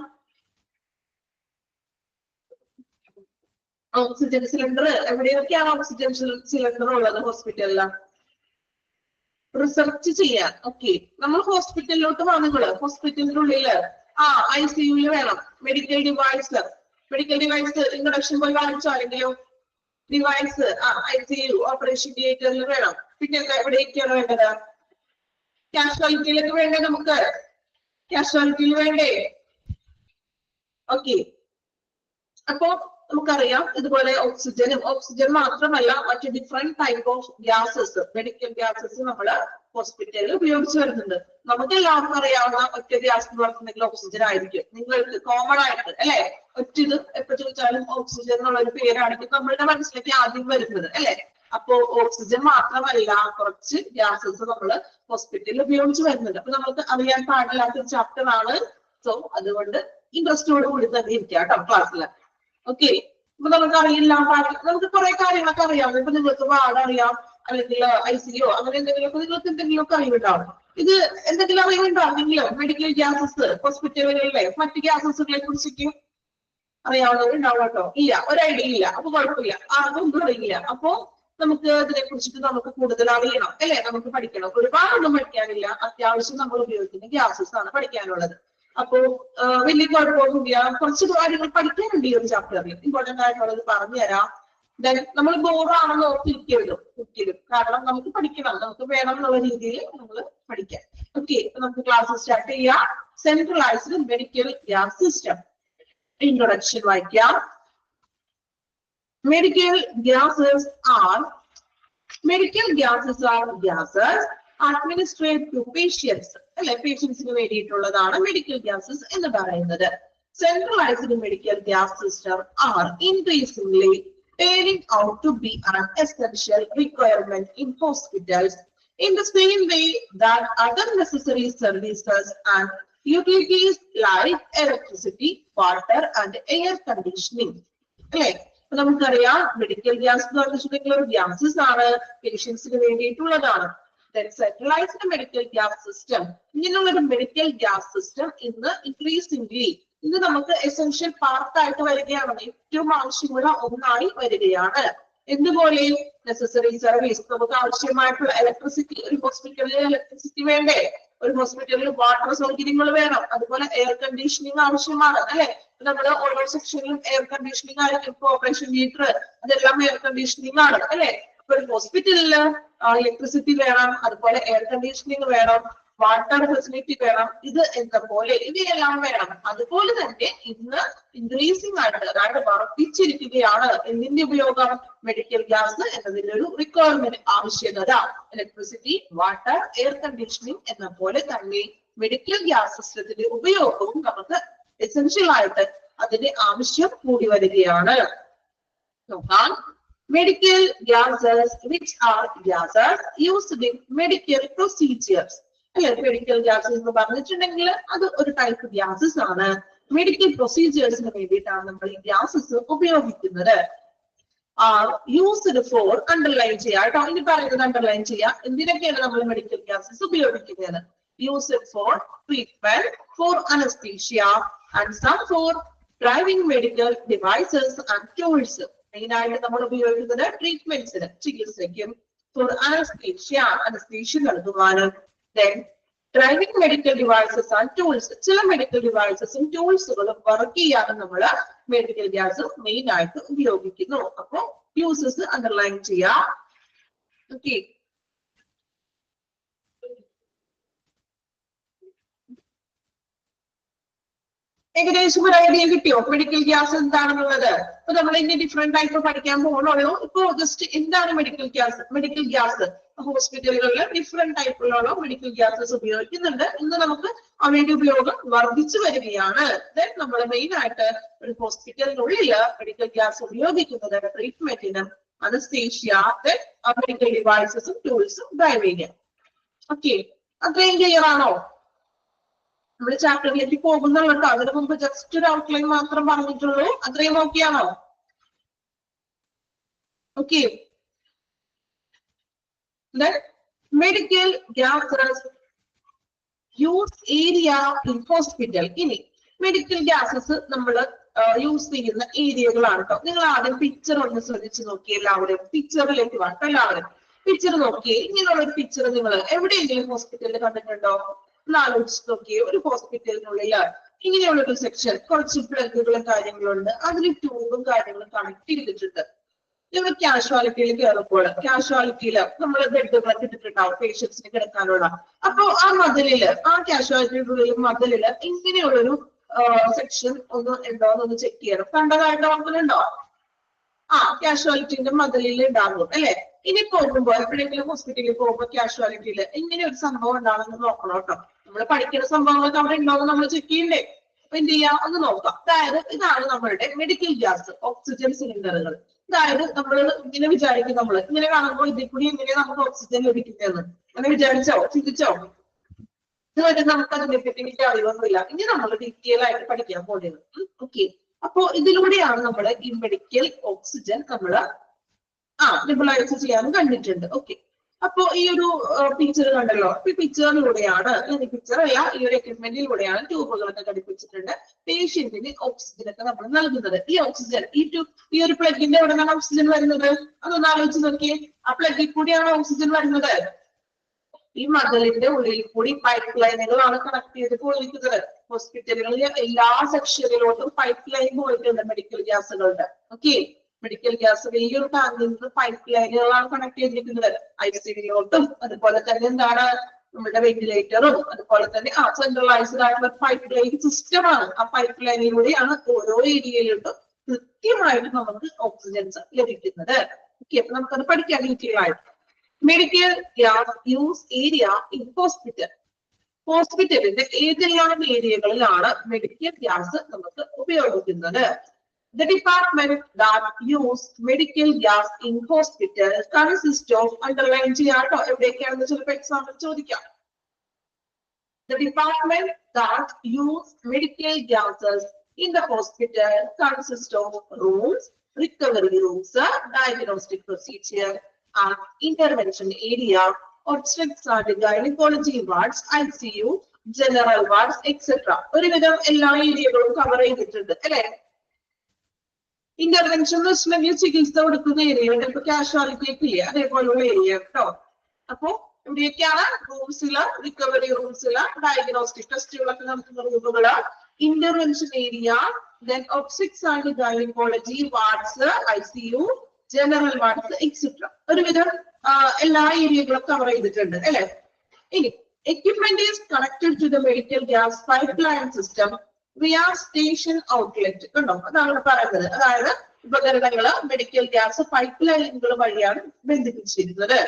ഓക്സിജൻ സിലിണ്ടർ? എവിടെയൊക്കെയാണ് ഓക്സിജൻ സിലിണ്ടർ ഉള്ളത് ഹോസ്പിറ്റലില്? റിസർച്ച് ചെയ്യാൻ. ഓക്കെ, നമ്മൾ ഹോസ്പിറ്റലിലോട്ട് വാ. നിങ്ങള് ഹോസ്പിറ്റലിന്റെ ഉള്ളില് ICU വേണം. മെഡിക്കൽ ഡിവൈസ് ഇൻട്രൊഡക്ഷൻ പോയി വാങ്ങിച്ചോ? ആരെങ്കിലും ഡിവൈസ് ICU ഓപ്പറേഷൻ തിയേറ്ററിൽ വേണം. പിന്നെ എവിടെയൊക്കെയാണ് വേണ്ടത്? കാഷ്വാലിറ്റിയിലൊക്കെ വേണ്ടേ? നമുക്ക് കാഷ്വാലിറ്റിയിൽ വേണ്ടേ? ഓക്കെ, അപ്പോ നമുക്കറിയാം ഇതുപോലെ ഓക്സിജൻ മാത്രമല്ല മറ്റു different type of gases, medical gases നമ്മൾ ഹോസ്പിറ്റലിൽ ഉപയോഗിച്ച് വരുന്നുണ്ട്. നമുക്ക് എല്ലാവർക്കും അറിയാവുന്ന ഒറ്റ ഗ്യാസ് എന്ന് പറഞ്ഞിട്ടുണ്ടെങ്കിൽ ഓക്സിജൻ ആയിരിക്കും. നിങ്ങൾക്ക് കോമൺ ആയിട്ട് അല്ലെ? ഒറ്റത് എപ്പോ ചോദിച്ചാലും ഓക്സിജൻ എന്നുള്ള ഒരു പേരാണെങ്കിൽ നമ്മളുടെ മനസ്സിലേക്ക് ആദ്യം വരുന്നത് അല്ലെ? അപ്പോ ഓക്സിജൻ മാത്രമല്ല കുറച്ച് ഗ്യാസസ് നമ്മൾ ഹോസ്പിറ്റലിൽ ഉപയോഗിച്ച് വരുന്നുണ്ട്. അപ്പൊ നമുക്ക് അറിയാൻ പാടില്ലാത്തൊരു ചാപ്റ്റർ ആണ്. സോ അതുകൊണ്ട് ഇൻട്രസ്റ്റോട് കൂടി തന്നെ ഇരിക്കാം കേട്ടോ ക്ലാസ്സിൽ. ഓക്കെ, അപ്പൊ നമുക്ക് അറിയില്ല, നമുക്ക് കുറെ കാര്യങ്ങളൊക്കെ അറിയാം. ഇപ്പൊ നിങ്ങൾക്ക് വാർഡ് അറിയാം, അല്ലെങ്കിൽ ICU അങ്ങനെ എന്തെങ്കിലുമൊക്കെ നിങ്ങൾക്ക് എന്തെങ്കിലുമൊക്കെ അറിവുണ്ടാവും. ഇത് എന്തെങ്കിലും അറിവുണ്ടാവുന്നെങ്കിലോ മെഡിക്കൽ ഗ്യാസസ് ഹോസ്പിറ്റലുകളിലെ മറ്റ് ഗ്യാസസുകളെ കുറിച്ചിട്ട് അറിയാവുന്നവരുണ്ടാവും കേട്ടോ. ഇല്ല, ഒരു ഐഡിയ ഇല്ല, അപ്പൊ കുഴപ്പമില്ല, ആർക്കൊന്നും അറിയില്ല. അപ്പൊ നമുക്ക് ഇതിനെ കുറിച്ചിട്ട് നമുക്ക് കൂടുതൽ അറിയണം അല്ലെ? നമുക്ക് പഠിക്കണം. ഒരുപാടൊന്നും പഠിക്കാനില്ല, അത്യാവശ്യം നമ്മൾ ഉപയോഗിക്കുന്ന ഗ്യാസസ് ആണ് പഠിക്കാനുള്ളത്. അപ്പോ വലിയ കുഴപ്പമൊന്നുമില്ല. കുറച്ച് കാര്യങ്ങൾ പഠിക്കാനുണ്ട് ഈ ഒരു ചാപ്റ്ററിൽ. ഇമ്പോർട്ടന്റ് ആയിട്ടുള്ളത് പറഞ്ഞുതരാം. നമ്മൾ ബോറാണെന്ന് ഓർത്തിരിക്കരുത് ഒരിക്കലും. കാരണം നമുക്ക് പഠിക്കണം, നമുക്ക് വേണം എന്നുള്ള രീതിയിൽ നമ്മൾ പഠിക്കാം. ഓക്കെ, നമുക്ക് ക്ലാസ് സ്റ്റാർട്ട് ചെയ്യാം. Centralised medical gas system introduction വായിക്കാം. Medical gases are gases administered to patients അല്ലെ? പേഷ്യൻസിന് വേണ്ടിയിട്ടുള്ളതാണ് മെഡിക്കൽ ഗ്യാസസ് എന്ന് പറയുന്നത്. Centralised medical gas system are increasingly turning out to be an essential requirement in hospitals in the same way that other necessary services and utilities like electricity, water and air conditioning. അല്ലെ? നമുക്കറിയാം medical gas എന്ന് പറഞ്ഞിട്ടുണ്ടെങ്കിൽ ഒരു gases ആണ്, പേഷ്യൻസിന് വേണ്ടിയിട്ടുള്ളതാണ്. Centralised medical gas system, ഇങ്ങനെയുള്ള ഒരു മെഡിക്കൽ ഗ്യാസ് സിസ്റ്റം ഇന്ന് ഇൻക്രീസിംഗ്ലി ഇത് നമുക്ക് എസെൻഷ്യൽ പാർട്ടായിട്ട് വരികയാണ്, ഏറ്റവും ആവശ്യമുള്ള ഒന്നായി വരികയാണ്. എന്തുപോലെ? നെസസറി സർവീസ്, നമുക്ക് ആവശ്യമായിട്ടുള്ള ഇലക്ട്രിസിറ്റി, ഒരു ഹോസ്പിറ്റലിൽ ഇലക്ട്രിസിറ്റി വേണ്ടേ? ഒരു ഹോസ്പിറ്റലിൽ വാട്ടർ സൗകര്യങ്ങൾ വേണം, അതുപോലെ എയർ കണ്ടീഷനിങ് ആവശ്യമാണ് അല്ലെ? നമ്മൾ ഓരോ സെക്ഷനിലും എയർ കണ്ടീഷനിങ് ആയിരിക്കും. ഇപ്പൊ ഓപ്പറേഷൻ തിയേറ്റർ അതെല്ലാം എയർ കണ്ടീഷനിങ് ആണ് അല്ലെ? ഇപ്പൊ ഒരു ഹോസ്പിറ്റലില് ഇലക്ട്രിസിറ്റി വേണം, അതുപോലെ എയർ കണ്ടീഷനിങ് വേണം, വാട്ടർ ഫെസിലിറ്റി വേണം, ഇത് എന്ന പോലെ ഇവയെല്ലാം വേണം. അതുപോലെ തന്നെ ഇന്ന് ഇൻക്രീസിംഗ് ആയിട്ട്, അതായത് വർദ്ധിച്ചിരിക്കുകയാണ് എന്തിന്റെ ഉപയോഗം? മെഡിക്കൽ ഗ്യാസ് എന്നതിന്റെ ഒരു റിക്വയർമെന്റ്, ആവശ്യകത. ഇലക്ട്രിസിറ്റി, വാട്ടർ, എയർ കണ്ടീഷനിങ് എന്ന പോലെ തന്നെ മെഡിക്കൽ ഗ്യാസ് സിസ്റ്റത്തിന്റെ ഉപയോഗവും നമുക്ക് എസെൻഷ്യൽ ആയിട്ട് അതിന്റെ ആവശ്യം കൂടി വരികയാണ്. നോക്കാം. Medical gases which are gases used in medical procedures അല്ലെ? മെഡിക്കൽ ഗ്യാസസ് എന്ന് പറഞ്ഞിട്ടുണ്ടെങ്കിൽ അത് ഒരു ടൈപ്പ് ഗ്യാസസ് ആണ്. മെഡിക്കൽ പ്രൊസീജിയേഴ്സിന് വേണ്ടിയിട്ടാണ് നമ്മൾ ഈ ഗ്യാസസ് ഉപയോഗിക്കുന്നത്. യൂസ്ഡ് ഫോർ, അണ്ടർലൈൻ ചെയ്യാം കേട്ടോ. ഇനി പറയുന്നത് അണ്ടർലൈൻ ചെയ്യാം. എന്തിനൊക്കെയാണ് നമ്മൾ മെഡിക്കൽ ഗ്യാസസ് ഉപയോഗിക്കുന്നത്? use it for treatment, for anesthesia, and some for driving medical devices and tools. മെയിനായിട്ട് നമ്മൾ ഉപയോഗിക്കുന്നത് ട്രീറ്റ്മെന്റ്സിന്, ചികിത്സയ്ക്കും, for anesthesia, anesthesia നൽകുവാനും, then driving medical devices and tools, ചില മെഡിക്കൽ ഡിവൈസസും ടൂൾസുകളും വർക്ക് ചെയ്യാനും നമ്മൾ മെഡിക്കൽ ഗ്യാസ് മെയിൻ ആയിട്ട് ഉപയോഗിക്കുന്നു. അപ്പൊ യൂസസ് അണ്ടർലൈൻ ചെയ്യാം. ഓക്കെ, ഏകദേശം ഒരു ഐഡിയ കിട്ടിയോ മെഡിക്കൽ ഗ്യാസ് എന്താണെന്നുള്ളത്? അപ്പൊ നമ്മൾ ഇനി ഡിഫറെന്റ് ആയിട്ട് പഠിക്കാൻ പോകുന്നുള്ളൂ. ഇപ്പൊ ജസ്റ്റ് എന്താണ് മെഡിക്കൽ ഗ്യാസ്? മെഡിക്കൽ ഗ്യാസ് ഹോസ്പിറ്റലുകളിൽ ഡിഫറെന്റ് ടൈപ്പിലുള്ള മെഡിക്കൽ ഗ്യാസസ് ഉപയോഗിക്കുന്നുണ്ട്. ഇന്ന് നമുക്ക് അവയുടെ ഉപയോഗം വർദ്ധിച്ചു വരികയാണ്. ദെൻ നമ്മൾ മെയിൻ ആയിട്ട് ഒരു ഹോസ്പിറ്റലിനുള്ളിൽ മെഡിക്കൽ ഗ്യാസ് ഉപയോഗിക്കുന്നത് ട്രീറ്റ്മെന്റിനും, അനസ്തേഷ്യ, ദെൻ മെഡിക്കൽ ഡിവൈസസും ടൂൾസും ഡ്രൈവിംഗ്. ഓക്കെ, അത്രയും ക്ലിയർ ആണോ? നമ്മൾ ചാപ്റ്ററിലേക്ക് പോകുന്നുള്ളൂ കേട്ടോ. അതിനു മുമ്പ് ജസ്റ്റ് ഒരു ഔട്ട്ലൈൻ മാത്രം പറഞ്ഞിട്ടുള്ളൂ. അത്രയും നോക്കിയാണോ? Okay, medical gases use area in hospital. ഇനി മെഡിക്കൽ ഗ്യാസസ് നമ്മൾ യൂസ് ചെയ്യുന്ന ഏരിയകളാണ് കേട്ടോ. നിങ്ങൾ ആദ്യം പിക്ചർ ഒന്ന് ശ്രദ്ധിച്ചു നോക്കി. എല്ലാവരും പിക്ചറിലേക്ക് വാട്ടോ. എല്ലാവരും പിക്ചർ നോക്കിയേ. ഇങ്ങനെയുള്ള ഒരു പിക്ചർ നിങ്ങൾ എവിടെയെങ്കിലും ഹോസ്പിറ്റലിൽ കണ്ടിട്ടുണ്ടോ? ഒന്ന് ആലോചിച്ച് നോക്കിയേ. ഒരു ഹോസ്പിറ്റലിനുള്ളിൽ ഇങ്ങനെയുള്ള ഒരു സെക്ഷൻ, കുറച്ച് പ്ലഗുകളും കാര്യങ്ങളുണ്ട്. അതിൽ ട്യൂബും കാര്യങ്ങളും കണക്ട് ചെയ്തിട്ടുണ്ട്. നിങ്ങൾ കാഷ്വാലിറ്റിയിൽ കയറുമ്പോൾ കാഷ്വാലിറ്റിയിൽ നമ്മൾ ബെഡുകളൊക്കെ ഇട്ടിട്ടുണ്ടാവും പേഷ്യൻസിന് കിടക്കാനുള്ള. അപ്പൊ ആ മതിലില്, ആ കാഷ്വാലിറ്റിയുടെ മതിലില് ഇങ്ങനെയുള്ളൊരു സെക്ഷൻ ഒന്ന് ഉണ്ടോന്നൊന്ന് ചെക്ക് ചെയ്യണം. കണ്ടതായിട്ട് ഓർമ്മയുണ്ടോ? ആ, കാഷ്വാലിറ്റിന്റെ മതിലിൽ ഉണ്ടാകും അല്ലെ? ഇനി പോകുമ്പോൾ എപ്പോഴെങ്കിലും ഹോസ്പിറ്റലിൽ പോകുമ്പോൾ കാഷ്വാലിറ്റിയിൽ ഇങ്ങനെ ഒരു സംഭവം ഉണ്ടാകുമെന്ന് നോക്കണം കേട്ടോ. നമ്മൾ പഠിക്കുന്ന സംഭവങ്ങളൊക്കെ അവിടെ ഉണ്ടാവും, നമ്മൾ ചെക്ക് ചെയ്യണ്ടേ? അപ്പൊ എന്ത് ചെയ്യാം, ഒന്ന് നോക്കാം. അതായത് ഇതാണ് നമ്മളുടെ മെഡിക്കൽ ഗ്യാസ്, ഓക്സിജൻ സിലിണ്ടറുകൾ. അതായത് നമ്മൾ ഇങ്ങനെ വിചാരിക്കും, നമ്മൾ ഇങ്ങനെ കാണുമ്പോൾ ഇതിൽ കൂടി എങ്ങനെയാ നമുക്ക് ഓക്സിജൻ ലഭിക്കുന്നതെന്ന് അങ്ങനെ വിചാരിച്ചോ, ചിന്തിച്ചോ? ഇതുവരെ നമുക്ക് അതിനെപ്പറ്റി വലിയ അറിവൊന്നുമില്ല. ഇനി നമ്മൾ ഡീറ്റെയിൽ ആയിട്ട് പഠിക്കാൻ പോകുന്നത്. ഓക്കെ, അപ്പോ ഇതിലൂടെയാണ് നമ്മൾ ഈ മെഡിക്കൽ ഓക്സിജൻ നമ്മൾ നെബുലൈസ് ചെയ്യാൻ കണ്ടിട്ടുണ്ട്. ഓക്കെ, അപ്പോ ഈ ഒരു പിക്ചർ കണ്ടല്ലോ. ഈ പിക്ചറിലൂടെയാണ്, പിക്ചർ അല്ല, ഈ ഒരു എക്യുപ്മെന്റിലൂടെയാണ് ട്യൂബുകളൊക്കെ ഘടിപ്പിച്ചിട്ടുണ്ട്. പേഷ്യന്റിന് ഓക്സിജൻ ഒക്കെ നമ്മൾ നൽകുന്നത്. ഈ ഓക്സിജൻ ഈ ഒരു പ്ലഗിന്റെ എവിടെ നിന്നാണ് ഓക്സിജൻ വരുന്നത്? അതൊന്ന് ആലോചിച്ച് നോക്കിയേ. ആ പ്ലഗിൽ കൂടിയാണ് ഓക്സിജൻ വരുന്നത്. ഈ മതിലിന്റെ ഉള്ളിൽ കൂടി പൈപ്പ് ലൈനുകളാണ് കണക്ട് ചെയ്ത് പോയിരിക്കുന്നത്. ഹോസ്പിറ്റലുകളിലെ എല്ലാ സെക്ഷനിലോട്ടും പൈപ്പ് ലൈൻ പോയിട്ടുണ്ട് മെഡിക്കൽ ഗ്യാസുകളുടെ. ഓക്കെ, മെഡിക്കൽ ഗ്യാസ് വലിയൊരു ടാങ്കിൽ നിന്ന് പൈപ്പ് ലൈനുകളാണ് കണക്ട് ചെയ്തിരിക്കുന്നത്. ICUലോട്ടും അതുപോലെ തന്നെ എന്താണ് നമ്മുടെ വെന്റിലേറ്ററും അതുപോലെ തന്നെ സെൻട്രലൈസ്ഡ് ആയിട്ടുള്ള പൈപ്പ് ലൈൻ സിസ്റ്റമാണ്. ആ പൈപ്പ് ലൈനിലൂടെയാണ് ഓരോ ഏരിയയിലോട്ടും കൃത്യമായിട്ട് നമുക്ക് ഓക്സിജൻസ് ലഭിക്കുന്നത്. ഓക്കെ, അപ്പൊ നമുക്കത് പഠിക്കാൻ ഡീറ്റെയിൽ ആയിട്ട്. Medical gas use area in hospital. ഹോസ്പിറ്റലിന്റെ ഏതെല്ലാം ഏരിയകളിലാണ് മെഡിക്കൽ ഗ്യാസ് നമുക്ക് ഉപയോഗിക്കുന്നത്? The department that use medical gas in hospital consists of underline ചെയ്യാട്ടോ. എവിടെയൊക്കെയാണെന്ന് ചിലപ്പോൾ എക്സാമ്പിൾ ചോദിക്കാം. The department that use medical gases in the hospital consists of rooms, recovery rooms, diagnostic procedure, and intervention area, obstetrics and gynecology wards, ICU, general wards, etc. ഒരുവിധം എല്ലാ ഏരിയകളും cover ചെയ്തിട്ടുണ്ട് അല്ലെ? Intervention എന്ന് വെച്ചിട്ടുണ്ടെങ്കിൽ ചികിത്സ കൊടുക്കുന്ന ഏരിയ, ചിലപ്പോൾ കാഷ്വാലിറ്റി ഇല്ലേ, അതേപോലുള്ള ഏരിയ കേട്ടോ. അപ്പൊ ഇവിടെയൊക്കെയാണ് റൂംസില്, റിക്കവറി റൂംസില്, ഡയഗ്നോസ്റ്റിക് ടെസ്റ്റുകളൊക്കെ നടത്തുന്ന റൂമുകള്, intervention area, then obstetrics and gynaecology wards, ICU, general wards, etcetera. ഒരുവിധം എല്ലാ ഏരിയകളും കവർ ചെയ്തിട്ടുണ്ട് അല്ലെ? ഇനി equipment is connected to the medical gas pipeline system via station outlet. കണ്ടോ, അതാണ് പറയുന്നത്. അതായത് ഉപകരണങ്ങള് മെഡിക്കൽ ഗ്യാസ് പൈപ്പ് ലൈനുകൾ വഴിയാണ് ബന്ധിപ്പിച്ചിരിക്കുന്നത്.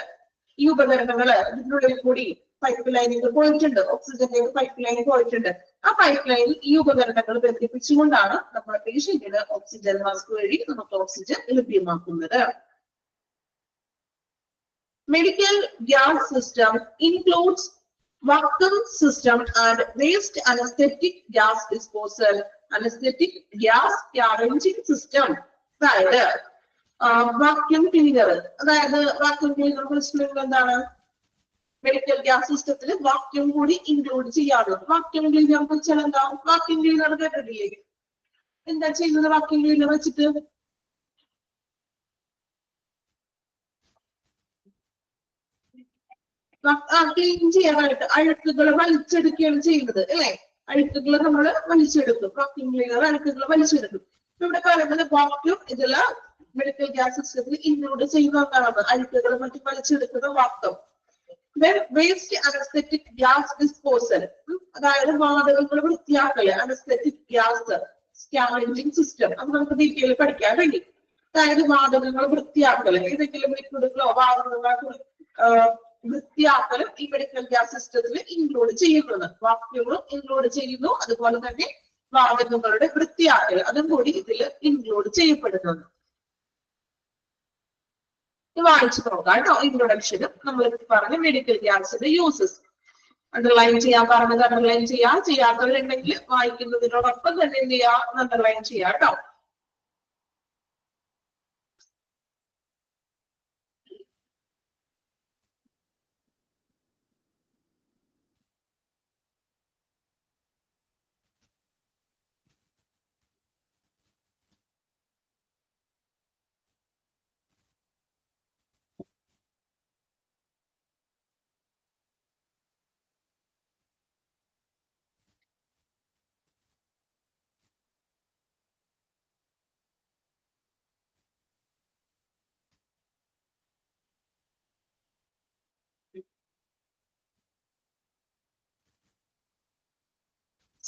ഈ ഉപകരണങ്ങള് ഇതിനുള്ളിൽ കൂടി പൈപ്പ് ലൈനുകൾ പോയിട്ടുണ്ട്, ഓക്സിജന്റെ പൈപ്പ് ലൈൻ പോയിട്ടുണ്ട്. ആ പൈപ്പ് ലൈനിൽ ഈ ഉപകരണങ്ങൾ ബന്ധിപ്പിച്ചുകൊണ്ടാണ് നമ്മുടെ പേഷ്യന്റിന് ഓക്സിജൻ മാസ്ക് വഴി നമുക്ക് ഓക്സിജൻ ലഭ്യമാക്കുന്നത്. Medical gas system includes vacuum system and waste anesthetic gas disposal, anesthetic gas carrying system. അതായത് വാക്യൂം ക്ലീനർ, അതായത് വാക്യൂം ക്ലീനർ എന്താണ്? മെഡിക്കൽ ഗ്യാസ് സിസ്റ്റത്തിൽ വാക്യൂം കൂടി ഇൻക്ലൂഡ് ചെയ്യാറുണ്ട്. വാക്യൂം ക്ലീനർ വെച്ചാൽ എന്താ? വാക്യൂം ക്ലീനർ കേട്ടിട്ടില്ലേ? എന്താ ചെയ്യുന്നത് വാക്യൂം ക്ലീനർ വെച്ചിട്ട്? ക്ലീൻ ചെയ്യാനായിട്ട് അഴുക്കുകൾ വലിച്ചെടുക്കുകയാണ് ചെയ്യുന്നത് അല്ലെ? അഴുക്കുകൾ നമ്മൾ വലിച്ചെടുക്കും. വാക്യൂം ക്ലീനർ അഴുക്കുകൾ വലിച്ചെടുക്കും. ഇവിടെ പറയുന്നത് വാക്യൂം ഇതില് മെഡിക്കൽ ഗ്യാസ് സിസ്റ്റത്തിൽ ഇൻക്ലൂഡ് ചെയ്യുന്ന ഒന്നാണ് അഴുക്കുകൾ മറ്റും വലിച്ചെടുക്കുന്ന vacuum. Waste anaesthetic gas disposal, അതായത് വാതകങ്ങൾ വൃത്തിയാക്കല്, അനസ്തെറ്റിക് ഗ്യാസ് സ്കാവെഞ്ചിങ് സിസ്റ്റം. അത് നമുക്ക് ഡീറ്റെയിൽ പഠിക്കാൻ വേണ്ടി. അതായത് വാതകങ്ങൾ വൃത്തിയാക്കല്, ഏതെങ്കിലും ലിക്വിഡുകളോ വാതകങ്ങളോ വൃത്തിയാക്കലും ഈ മെഡിക്കൽ ഗ്യാസ് സിസ്റ്റത്തിൽ ഇൻക്ലൂഡ് ചെയ്യുന്നത്. വാക്യൂമും ഇൻക്ലൂഡ് ചെയ്യുന്നു, അതുപോലെ തന്നെ വാതകങ്ങളുടെ വൃത്തിയാക്കൽ അതും കൂടി ഇതിൽ ഇൻക്ലൂഡ് ചെയ്യപ്പെടുന്നത്. വായിച്ചു നോക്കാം കേട്ടോ. ഇൻട്രൊഡക്ഷനും നമ്മൾ പറഞ്ഞ മെഡിക്കൽ ഗ്യാസിന്റെ യൂസസ് അണ്ടർലൈൻ ചെയ്യാൻ പറഞ്ഞത് അണ്ടർലൈൻ ചെയ്യാം. ചെയ്യാത്തവരുണ്ടെങ്കിൽ വായിക്കുന്നതിനോടൊപ്പം തന്നെ എന്ത് ചെയ്യാം, അണ്ടർലൈൻ ചെയ്യാം കേട്ടോ.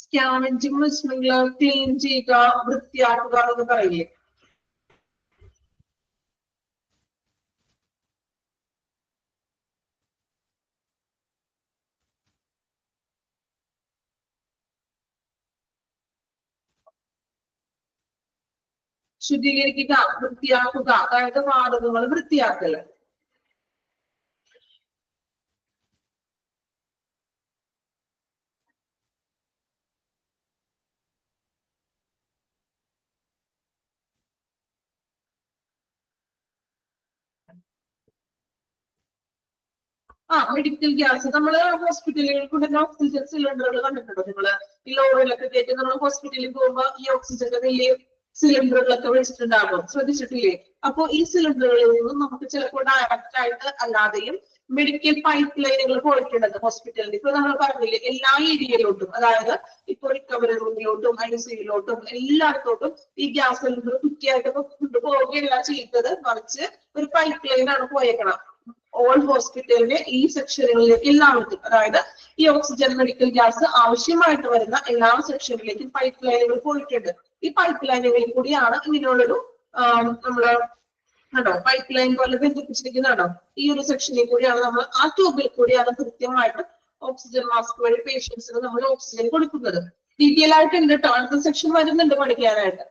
സ്കാവെഞ്ചിങ് വെച്ചിട്ടുണ്ടെങ്കിൽ ക്ലീൻ ചെയ്യുക, വൃത്തിയാക്കുക എന്ന് പറയില്ലേ? ശുദ്ധീകരിക്കുക, വൃത്തിയാക്കുക, അതായത് വാതകങ്ങൾ വൃത്തിയാക്കല്. മെഡിക്കൽ ഗ്യാസ് നമ്മള് ഹോസ്പിറ്റലുകളിൽ കൊണ്ടുവരുന്ന ഓക്സിജൻ സിലിണ്ടറുകൾ കണ്ടിട്ടുണ്ടോ നിങ്ങള്? ഈ ലോറിലൊക്കെ കയറ്റി നമ്മൾ ഹോസ്പിറ്റലിൽ പോകുമ്പോ ഈ ഓക്സിജന്റെ വലിയ സിലിണ്ടറുകളൊക്കെ വെച്ചിട്ടുണ്ടാകും, ശ്രദ്ധിച്ചിട്ടില്ലേ? അപ്പൊ ഈ സിലിണ്ടറുകളിൽ നിന്നും നമുക്ക് ചിലപ്പോൾ ഡയറക്റ്റ് ആയിട്ട് അല്ലാതെയും മെഡിക്കൽ പൈപ്പ് ലൈനുകൾ പോയിട്ടുള്ളത് ഹോസ്പിറ്റലിൽ. ഇപ്പൊ നമ്മൾ പറഞ്ഞില്ലേ എല്ലാ ഏരിയയിലോട്ടും, അതായത് ഇപ്പൊ റിക്കവറി റൂമിലോട്ടും ICUലോട്ടും എല്ലായിടത്തോട്ടും ഈ ഗ്യാസ് സിലിണ്ടർ കുറ്റിയായിട്ട് കൊണ്ടുപോവുകയല്ല ചെയ്തത്, മറിച്ച് ഒരു പൈപ്പ് ലൈനാണ് പോയേക്കണം. ഓൾ ഹോസ്പിറ്റലിന്റെ ഈ സെക്ഷനുകളിലേക്ക് എല്ലാവർക്കും, അതായത് ഈ ഓക്സിജൻ മെഡിക്കൽ ഗ്യാസ് ആവശ്യമായിട്ട് വരുന്ന എല്ലാ സെക്ഷനിലേക്കും പൈപ്പ് ലൈനുകൾ പോയിട്ടുണ്ട്. ഈ പൈപ്പ് ലൈനുകളിൽ കൂടിയാണ് ഇങ്ങനെയുള്ളൊരു നമ്മള് കണ്ടോ പൈപ്പ് ലൈൻ പോലെ ബന്ധിപ്പിച്ചിരിക്കുന്നതാണോ? ഈ ഒരു സെക്ഷനിൽ കൂടിയാണ് നമ്മൾ ആ ട്യൂബിൽ കൂടിയാണ് കൃത്യമായിട്ട് ഓക്സിജൻ മാസ്ക് വഴി പേഷ്യൻസിന് നമ്മൾ ഓക്സിജൻ കൊടുക്കുന്നത്. ഡീറ്റെയിൽ ആയിട്ട് ഉണ്ട് കേട്ടോ, അടുത്ത സെക്ഷൻ വരുന്നുണ്ട് പഠിക്കാനായിട്ട്.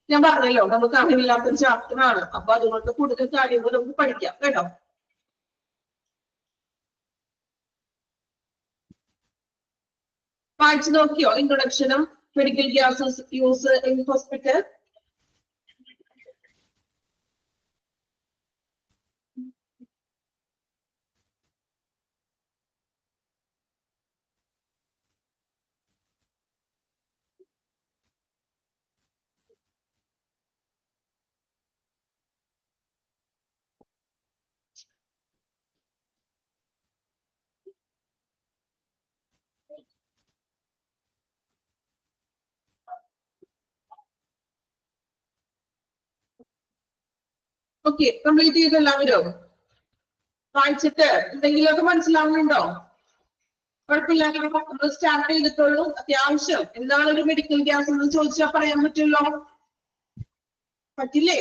ഞാൻ പറഞ്ഞല്ലോ നമുക്ക് അറിവില്ലാത്തൊരു ചാപ്റ്റർ ആണ്, അപ്പൊ അതുകൊണ്ട് കൂടുതൽ കാര്യങ്ങൾ നമുക്ക് പഠിക്കാം കേട്ടോ. വായിച്ചു നോക്കിയോ ഇൻട്രൊഡക്ഷനും medical gases use in hospital? Okay, complete ചെയ്ത് എല്ലാവരും വായിച്ചിട്ട് എന്തെങ്കിലുമൊക്കെ മനസ്സിലാവുന്നുണ്ടോ? കുഴപ്പമില്ലാതെ നമ്മൾ സ്റ്റാർട്ട് ചെയ്തിട്ടുള്ളൂ. അത്യാവശ്യം എന്താണ് ഒരു മെഡിക്കൽ ഗ്യാസ് എന്ന് ചോദിച്ചാൽ പറയാൻ പറ്റുമല്ലോ, പറ്റില്ലേ?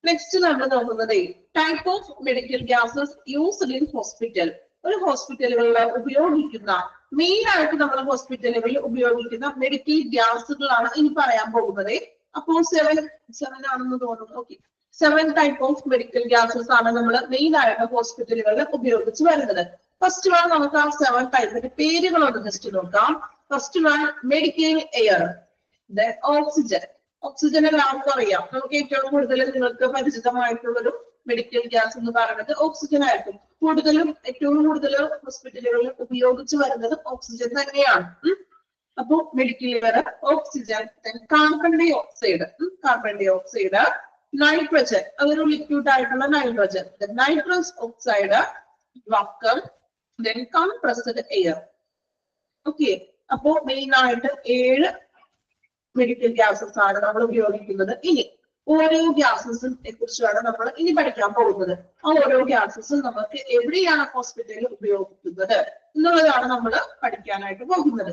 നെക്സ്റ്റ് നമ്മൾ നോക്കുന്നത് type of medical gases used in hospital. ഒരു ഹോസ്പിറ്റലുകളിൽ ഉപയോഗിക്കുന്ന മെയിൻ ആയിട്ട് നമ്മൾ ഹോസ്പിറ്റലുകളിൽ ഉപയോഗിക്കുന്ന മെഡിക്കൽ ഗ്യാസുകളാണ് ഇനി പറയാൻ പോകുന്നത്. അപ്പോൾ സെവൻ ആണെന്ന് തോന്നുന്നു. Okay, 7 type of medical gases ആണ് നമ്മൾ മെയിൻ ആയിട്ട് ഹോസ്പിറ്റലുകളിൽ ഉപയോഗിച്ച് വരുന്നത്. ഫസ്റ്റ് വൺ നമുക്ക് ആ 7 ടൈപ്പിന്റെ പേരുകളൊന്ന് ജസ്റ്റ് നോക്കാം. First one medical air, oxygen. Oxygen എല്ലാവർക്കും അറിയാം. നമുക്ക് ഏറ്റവും കൂടുതൽ നിങ്ങൾക്ക് പരിചിതമായിട്ടുള്ളൊരു മെഡിക്കൽ ഗ്യാസ് എന്ന് പറയുന്നത് ഓക്സിജൻ ആയിരിക്കും. ഏറ്റവും കൂടുതൽ ഹോസ്പിറ്റലുകളിൽ ഉപയോഗിച്ച് വരുന്നത് ഓക്സിജൻ തന്നെയാണ്. അപ്പൊ medical air oxygen, carbon dioxide, nitrogen, അതൊരു ലിക്വിഡ് ആയിട്ടുള്ള nitrogen, nitrous oxide, vacuum, then compressed air. Okay, അപ്പോ മെയിൻ ആയിട്ട് 7 മെഡിക്കൽ ഗ്യാസസ് ആണ് നമ്മൾ ഉപയോഗിക്കുന്നത്. ഇനി ഓരോ ഗ്യാസസിനെ കുറിച്ചാണ് നമ്മൾ ഇനി പഠിക്കാൻ പോകുന്നത്. ആ ഓരോ ഗ്യാസസും നമുക്ക് എവിടെയാണ് ഹോസ്പിറ്റലിൽ ഉപയോഗിക്കുന്നത് എന്നുള്ളതാണ് നമ്മൾ പഠിക്കാനായിട്ട് പോകുന്നത്.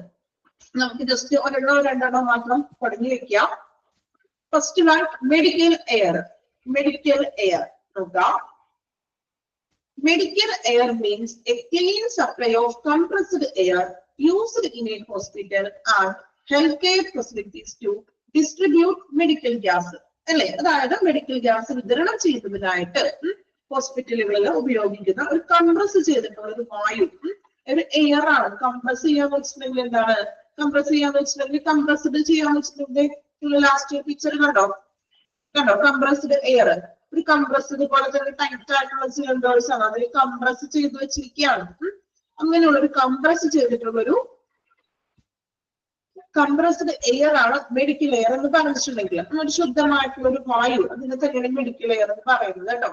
നമുക്ക് ജസ്റ്റ് ഒരെണ്ണോ രണ്ടെണ്ണോ മാത്രം തുടങ്ങി വെക്കാം. First one medical air. നോക്കാം. Medical air means a clean supply of compressed air used in a hospital and healthcare facilities to distribute medical gas. അല്ലെ, അതായത് മെഡിക്കൽ ഗ്യാസ് വിതരണം ചെയ്യുന്നതിനായിട്ട് ഹോസ്പിറ്റലുകളിൽ ഉപയോഗിക്കുന്ന ഒരു കംപ്രസ് ചെയ്തിട്ടുള്ള ഒരു വായു, ഒരു എയർ ആണ്. കംപ്രസ് ചെയ്യാന്ന് വെച്ചിട്ടുണ്ടെങ്കിൽ എന്താണ്? കംപ്രസ്ഡ് ചെയ്യാന്ന് വെച്ചിട്ടുണ്ടെങ്കിൽ ലാസ്റ്റ് പിക്ചർ കണ്ടോ? Compressed air. ഒരു കംപ്രസ്ഡ് പോലെ തന്നെ ടൈറ്റ് ആയിട്ടുള്ള സിലിണ്ടേഴ്സ് ആണ്, അതിൽ കംപ്രസ് ചെയ്ത് വെച്ചിരിക്കുകയാണ്. അങ്ങനെയുള്ള ഒരു കംപ്രസ് ചെയ്തിട്ടുള്ള ഒരു കംപ്രസ്ഡ് എയർ ആണ് മെഡിക്കൽ എയർ എന്ന് പറഞ്ഞിട്ടുണ്ടെങ്കിൽ ഒരു ശുദ്ധമായിട്ടുള്ള ഒരു വായു, അതിനെ തന്നെയാണ് മെഡിക്കൽ എയർ എന്ന് പറയുന്നത് കേട്ടോ.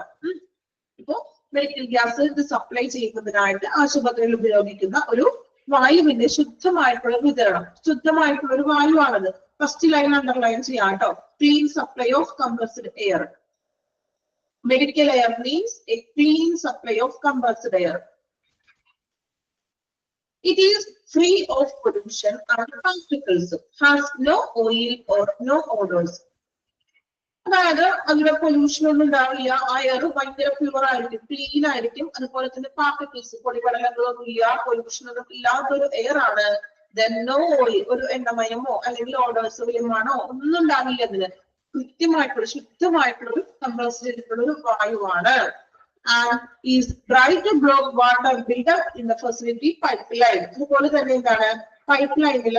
ഇപ്പോ മെഡിക്കൽ ഗ്യാസ് ഇത് സപ്ലൈ ചെയ്യുന്നതിനായിട്ട് ആശുപത്രിയിൽ ഉപയോഗിക്കുന്ന ഒരു വായുവിന്റെ ശുദ്ധമായിട്ടുള്ള വിതരണം, ശുദ്ധമായിട്ടുള്ള ഒരു വായുവാണത്. ഫസ്റ്റ് ലൈൻ അണ്ടർലൈൻ ചെയ്യാം കേട്ടോ. Clean supply of compressed air. Medical air means a clean supply of compressed air. It is free of pollution and particles, has no oil or no odors. അതായത് അതിലെ പൊല്യൂഷൻ ഒന്നും ഉണ്ടാവില്ല. ആ air ഭയങ്കര pure ആയിരിക്കും, clean ആയിരിക്കും. അതുപോലെ തന്നെ പാർട്ടിക്കിൾസ്, പൊടിപടലങ്ങളൊന്നും ഇല്ല, പൊല്യൂഷൻ ഒന്നും ഇല്ലാത്തൊരു എയർ ആണ്. Then no oil, ഒരു എണ്ണമയമോ അല്ലെങ്കിൽ ഓഡേഴ്സ് വലിയമാണോ ഒന്നും ഉണ്ടാവില്ല. അതിന് കൃത്യമായിട്ടുള്ള ശുദ്ധമായിട്ടുള്ള ഒരു കംപ്രസ് ചെയ്തിട്ടുള്ള ഒരു വായുവാണ്. And is dry to block water built up in the facility pipeline. അതുപോലെ തന്നെ എന്താണ്, പൈപ്പ് ലൈനിൽ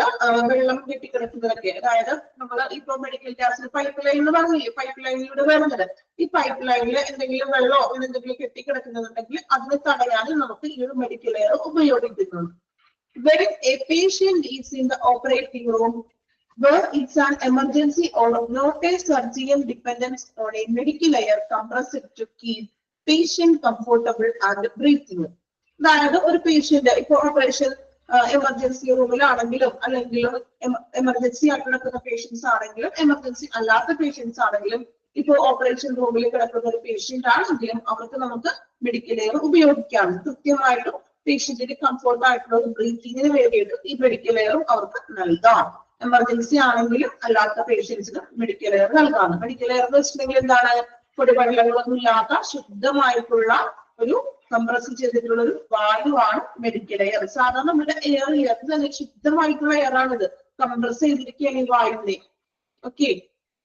വെള്ളം കെട്ടിക്കിടക്കുന്നതൊക്കെ, അതായത് നമ്മൾ ഇപ്പൊ മെഡിക്കൽ ഗ്യാസിൽ പൈപ്പ് ലൈൻ എന്ന് പറഞ്ഞില്ലേ, പൈപ്പ് ലൈനിലൂടെ വരുന്നത്. ഈ പൈപ്പ് ലൈനിൽ എന്തെങ്കിലും വെള്ളമോ അങ്ങനെ എന്തെങ്കിലും കെട്ടിക്കിടക്കുന്നുണ്ടെങ്കിൽ അതിനെ തടയാനും നമുക്ക് ഈ ഒരു മെഡിക്കൽ എയർ ഉപയോഗിക്കുന്നുണ്ട്. When a patient is in the operating room where it's an emergency or not a surgical dependence on a medical air compressor to keep patient comfortable and breathing. അതായത് ഒരു പേഷ്യന്റ് ഇപ്പൊ operation emergency റൂമിലാണെങ്കിലും അല്ലെങ്കിൽ emergency ആയിട്ട് കിടക്കുന്ന patients ആണെങ്കിലും emergency അല്ലാത്ത patients ആണെങ്കിലും ഇപ്പൊ ഓപ്പറേഷൻ റൂമിൽ കിടക്കുന്ന ഒരു പേഷ്യന്റ് ആണെങ്കിലും അവർക്ക് നമുക്ക് മെഡിക്കൽ എയർ ഉപയോഗിക്കാം. കൃത്യമായിട്ടും പേഷ്യന്റിന് കംഫോർട്ട് ആയിട്ടുള്ള ഒരു ബ്രീത്തിങ്ങിന് വേണ്ടിയിട്ട് ഈ മെഡിക്കൽ എയറും അവർക്ക് നൽകാം. എമർജൻസി ആണെങ്കിലും അല്ലാത്ത പേഷ്യൻസിന് മെഡിക്കൽ എയർ നൽകാം. മെഡിക്കൽ എയർ എന്ന് വെച്ചിട്ടുണ്ടെങ്കിൽ എന്താണ്, പൊടിപടലങ്ങളൊന്നും ഇല്ലാത്ത ശുദ്ധമായിട്ടുള്ള ഒരു കംപ്രസ് ചെയ്തിട്ടുള്ള ഒരു വായുവാണ് മെഡിക്കൽ എയർ. സാധാരണ നമ്മുടെ എയർ തന്നെ ശുദ്ധമായിട്ടുള്ള എയർ ആണിത്, കംപ്രസ് ചെയ്തിരിക്കുകയാണ് ഈ വായുവിനെ. ഓക്കെ,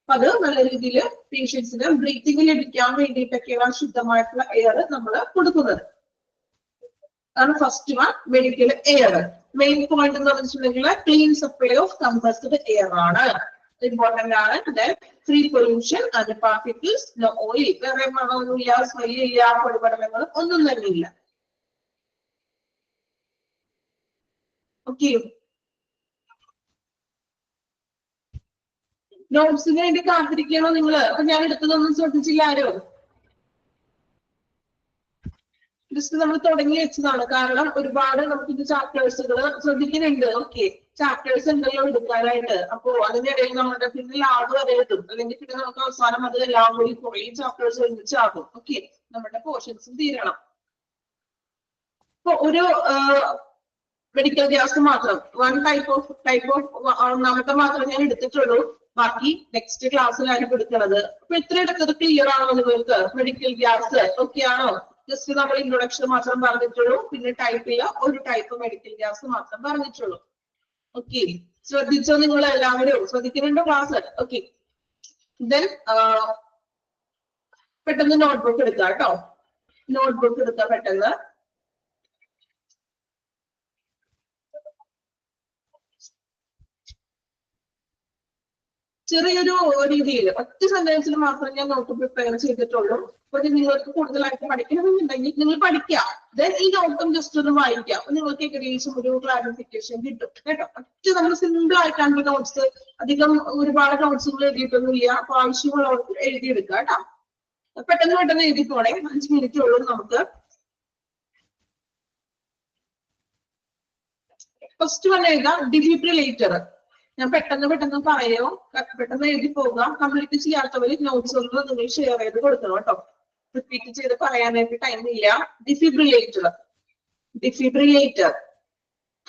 അപ്പൊ അത് നല്ല രീതിയിൽ പേഷ്യൻസിന് ബ്രീത്തിങ് ലഭിക്കാൻ വേണ്ടിയിട്ടൊക്കെയാണ് ശുദ്ധമായിട്ടുള്ള എയർ നമ്മൾ കൊടുക്കുന്നത്. അതാണ് first one, medical air. Main point എന്ന് പറഞ്ഞിട്ടുണ്ടെങ്കിൽ clean supply of compressed air ആണ്, ഇമ്പോർട്ടന്റ് ആണ്. Then free pollution and particles, no oil, വേറെ മണമൊന്നുമില്ല, സ്മെല്ലില്ല, പൊടിപടലങ്ങൾ ഒന്നും തന്നെ ഇല്ല. ഓക്കെ, നോട്ട്സിന് വേണ്ടി കാത്തിരിക്കണോ നിങ്ങള്? അപ്പൊ ഞാൻ എടുത്തതൊന്നും ശ്രദ്ധിച്ചില്ല ആരോ? ജസ്റ്റ് നമ്മൾ തുടങ്ങി വെച്ചതാണ്, കാരണം ഒരുപാട് നമുക്ക് ഇത് ചാപ്റ്റേഴ്സുകൾ ശ്രദ്ധിക്കുന്നുണ്ട്. ഓക്കെ, ചാപ്റ്റേഴ്സ് ഉണ്ടല്ലോ എടുക്കാനായിട്ട്. അപ്പോ അതിനിടയിൽ നമ്മുടെ പിന്നെ ലാബ് വരെ എത്തും, അല്ലെങ്കിൽ പിന്നെ നമുക്ക് അവസാനം അത് എല്ലാം കൂടി കുറേ ചാപ്റ്റേഴ്സ് ഒരുമിച്ചാകും. ഓക്കെ, നമ്മുടെ പോർഷൻസും തീരണം. അപ്പൊ ഒരു മെഡിക്കൽ ഗ്യാസ് മാത്രം വൺ ടൈപ്പ് ഓഫ് ഒന്നാമത്തെ മാത്രം ഞാൻ എടുത്തിട്ടുള്ളൂ. ബാക്കി നെക്സ്റ്റ് ക്ലാസ്സിലായിരിക്കും എടുക്കുന്നത്. അപ്പൊ എത്ര എടുത്തത് ക്ലിയർ ആണോ നിങ്ങൾക്ക്? മെഡിക്കൽ ഗ്യാസ് ഓക്കെ ആണോ? ജസ്റ്റ് നമ്മൾ ഇൻട്രൊഡക്ഷൻ മാത്രം പറഞ്ഞിട്ടുള്ളൂ, പിന്നെ ടൈപ്പില്ല, ഒരു ടൈപ്പ് മെഡിക്കൽ ഗ്യാസ് മാത്രം പറഞ്ഞിട്ടുള്ളൂ. ഓക്കെ, ശ്രദ്ധിച്ചോ നിങ്ങൾ എല്ലാവരും? ശ്രദ്ധിക്കുന്നുണ്ടോ ക്ലാസ്? ഓക്കെ, ദെൻ പെട്ടെന്ന് നോട്ട്ബുക്ക് എടുക്കാം കേട്ടോ. നോട്ട്ബുക്ക് എടുക്കാം പെട്ടെന്ന്. ചെറിയൊരു രീതിയിൽ ഒറ്റ സെന്റൻസിൽ മാത്രം ഞാൻ നോട്ട് പ്രിപ്പയർ ചെയ്തിട്ടുള്ളൂ. അപ്പൊ നിങ്ങൾക്ക് കൂടുതലായിട്ട് പഠിക്കണമെന്നുണ്ടെങ്കിൽ നിങ്ങൾ പഠിക്കുക. ദെൻ ഈ നോട്ടും ജസ്റ്റ് ഒന്ന് വായിക്കുക. അപ്പൊ നിങ്ങൾക്ക് ഏകദേശം ഒരു ക്ലാരിഫിക്കേഷൻ കിട്ടും കേട്ടോ. ഒറ്റ നമ്മൾ സിമ്പിൾ ആയിട്ടാണ് നോട്ട്സ്, അധികം ഒരുപാട് നോട്ട്സുകൾ എഴുതിയിട്ടൊന്നുമില്ല. അപ്പൊ ആവശ്യമുള്ളവർക്ക് എഴുതിയെടുക്കുക കേട്ടോ. പെട്ടെന്ന് പെട്ടെന്ന് എഴുതി പോണേ, 5 മിനിറ്റ് ഉള്ളൂ നമുക്ക്. ഫസ്റ്റ് വൺ എഴുതാം, ഡിഫിബ്രിലേറ്റർ. ഞാൻ പെട്ടെന്ന് പറയോ, പെട്ടെന്ന് എഴുതി പോകാം. കംപ്ലീറ്റ് ചെയ്യാത്തവര് നോട്ട്സ് ഒന്ന് നിങ്ങൾ ഷെയർ ചെയ്ത് കൊടുക്കണം കേട്ടോ. റിപ്പീറ്റ് ചെയ്ത് പറയാനായിട്ട് ടൈം ഇല്ല. ഡിഫിബ്രിലേറ്റർ, ഡിഫിബ്രിലേറ്റർ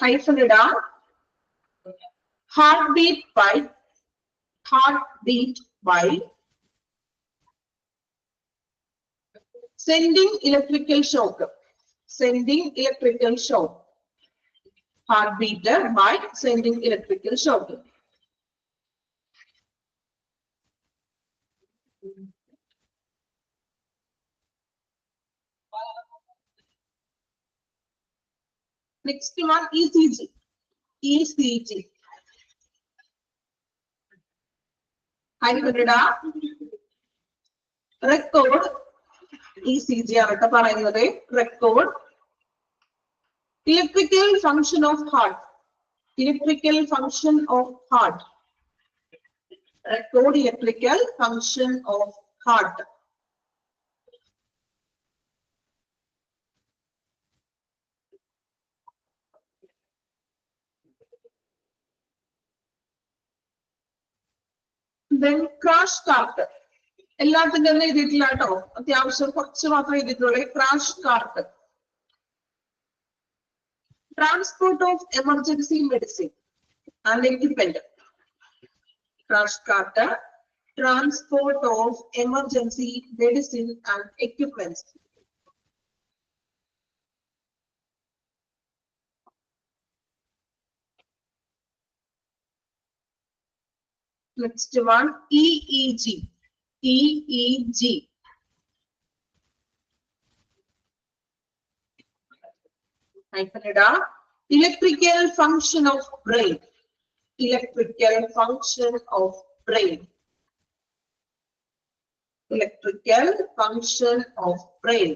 ഹൈഫൻ ഇടാം. Heart beat by, heart beat by sending electrical shock, sending electrical shock, heart beater by sending electrical shock. Next one, ECG, ECG. Record ECG ആവട്ടെ പറയുന്നത്. Record electrical function of heart, electrical function of heart, record electrical function of heart. Then crash cart. എല്ലാത്തിൻ്റെ ഒന്നും എഴുതിയിട്ടില്ല കേട്ടോ, അത്യാവശ്യം കുറച്ച് മാത്രമേ എഴുതിയിട്ടുള്ളൂ. Crash cart, transport of emergency medicine and equipment. Crash cart, transport of emergency medicine and equipments. Next one, EEG, EEG. Electrical function of brain, electrical function of brain, electrical function of brain.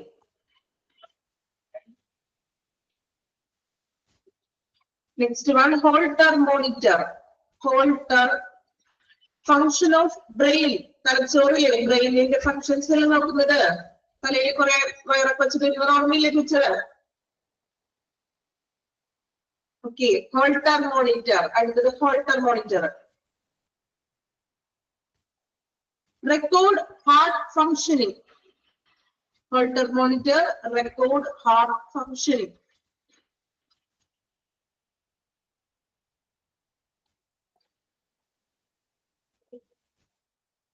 Next one, Holter monitor, Holter function of brain. തലച്ചോറിലെ ബ്രെയിനിന്റെ functions എല്ലാം നോക്കുന്നത്. തലയിൽ കുറെ വയറൊക്കെ വെച്ചിട്ട് ഓർമ്മയില്ലേ teacher? Okay, Holter monitor. അടുത്തത് Holter monitor. Record heart functioning, Holter monitor record heart functioning.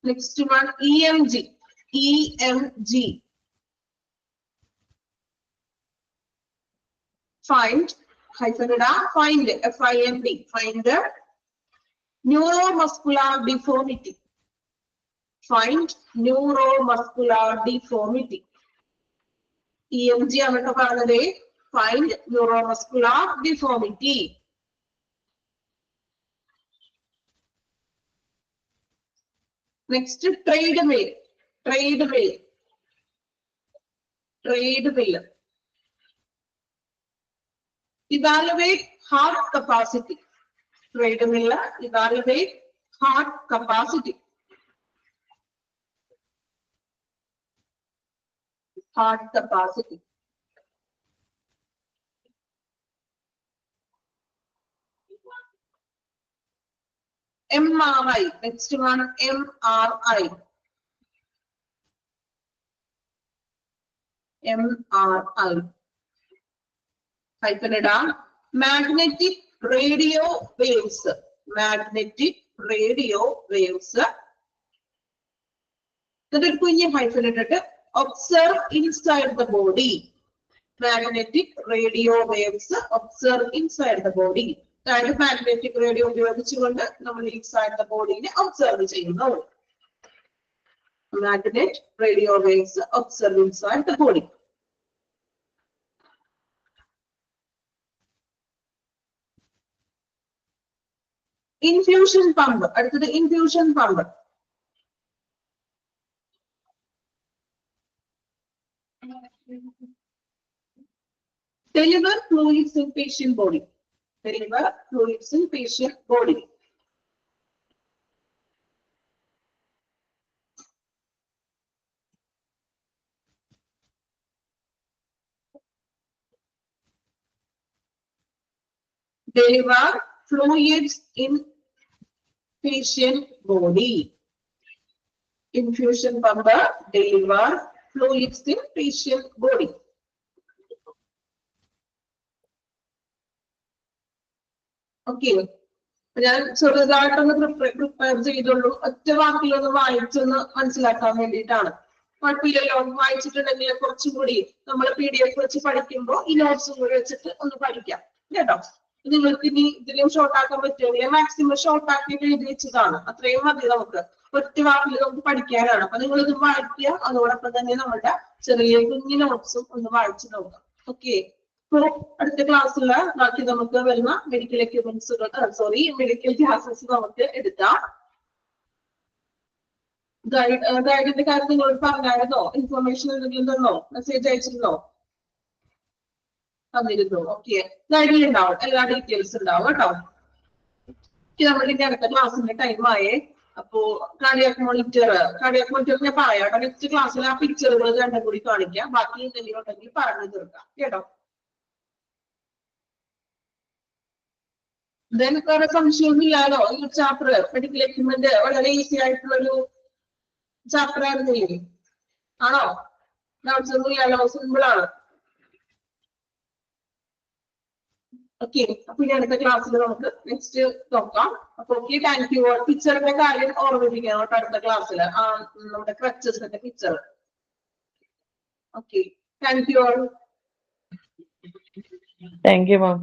Next one, EMG, EMG. Find, hyphen ida, find, FIND, find neuromuscular deformity. Find neuromuscular deformity. EMG ആണോ പറഞ്ഞത്? Find neuromuscular deformity. Next, treadmill, treadmill, treadmill. Evaluate heart capacity. Treadmill, evaluate heart capacity. Heart capacity. MRI. Next one, MRI. MRI. Hyphen it down. Magnetic radio waves. Magnetic radio waves. Hyphen it. Observe inside the body. Magnetic radio waves. Observe inside the body. Magnetic radio ഉപയോഗിച്ചുകൊണ്ട് നമ്മൾ inside the body നെ observe ചെയ്യുന്നു. Magnetic radio waves observe inside the body. Infusion pump. അടുത്തത് infusion pump. Deliver fluids in patient body. Deliver fluids in patient body. Deliver fluids in patient body. Infusion pump deliver fluids in patient body. Okay. ഞാൻ ചെറുതായിട്ടൊന്ന് prepare ചെയ്തുള്ളൂ. ഒറ്റ വാക്കിലൊന്ന് വായിച്ചൊന്ന് മനസ്സിലാക്കാൻ വേണ്ടിയിട്ടാണ്. കുഴപ്പമില്ലല്ലോ, വായിച്ചിട്ടുണ്ടെങ്കിൽ കുറച്ചും കൂടി നമ്മൾ PDF വെച്ച് പഠിക്കുമ്പോൾ ഈ നോട്ട്സും കൂടി വെച്ചിട്ട് ഒന്ന് പഠിക്കാം കേട്ടോ. നിങ്ങൾക്ക് ഇനി ഇതിലും ഷോർട്ട് ആക്കാൻ പറ്റുമെങ്കിൽ മാക്സിമം ഷോർട്ട് ആക്കി എഴുതി വെച്ചതാണ്. അത്രയും മതി. നമുക്ക് ഒറ്റ വാക്കിൽ നമുക്ക് പഠിക്കാനാണ്. അപ്പൊ നിങ്ങൾ ഇത് വായിക്കുക, അതോടൊപ്പം തന്നെ നമ്മുടെ ചെറിയ കുഞ്ഞു നോട്ട്സും ഒന്ന് വായിച്ചു നോക്കാം. ഓക്കെ. അടുത്ത ക്ലാസ്സിൽ ബാക്കി നമുക്ക് വരുന്ന മെഡിക്കൽ എക്യുപ്മെന്റ്സുകൾ മെഡിക്കൽ ക്ലാസ്സസ് നമുക്ക് എടുക്കാം. ഗൈഡിന്റെ കാര്യം നിങ്ങളോട് പറഞ്ഞായിരുന്നോ? ഇൻഫർമേഷൻ എന്തെങ്കിലും തന്നോ? മെസ്സേജ് അയച്ചിരുന്നോ? തന്നിരുന്നു. ഓക്കെ. ഗൈഡിൽ ഉണ്ടാവും, എല്ലാ ഡീറ്റെയിൽസ് ഉണ്ടാവും കേട്ടോ. നമ്മുടെ ഇനി അടുത്ത ക്ലാസ്സിന്റെ ടൈം ആയേ. അപ്പോ കാർഡിയാക് മോണിറ്റർ ഞാൻ പറയാം. നെക്സ്റ്റ് ക്ലാസ്സിൽ ആ പിക്ചറുകൾ രണ്ടും കൂടി കാണിക്കാം. ബാക്കി എന്തെങ്കിലും ഉണ്ടെങ്കിൽ പറഞ്ഞു തീർക്കാം കേട്ടോ. വേറെ സംശയമൊന്നുമില്ലാലോ? ഈ ചാപ്റ്റർ മെഡിക്കൽ എക്യുപ്മെന്റ് വളരെ ഈസി ആയിട്ടുള്ളൊരു ചാപ്റ്റർ ആയിരുന്നില്ലേ? ആണോ? ഡൗട്ട്സ് ഒന്നും ഇല്ലാലോ? സിമ്പിൾ ആണ്. ഓക്കെ. അപ്പൊ ഇനി അടുത്ത ക്ലാസ്സിൽ നമുക്ക് നെക്സ്റ്റ് നോക്കാം. അപ്പൊ ഓക്കെ, താങ്ക് യു. പിക്ചറിന്റെ കാര്യം ഓർമ്മിപ്പിക്കാം കേട്ടോ അടുത്ത ക്ലാസ്സിൽ. നമ്മുടെ ക്രച്ചസിന്റെ picture. Okay, thank you all. Thank you, ma'am.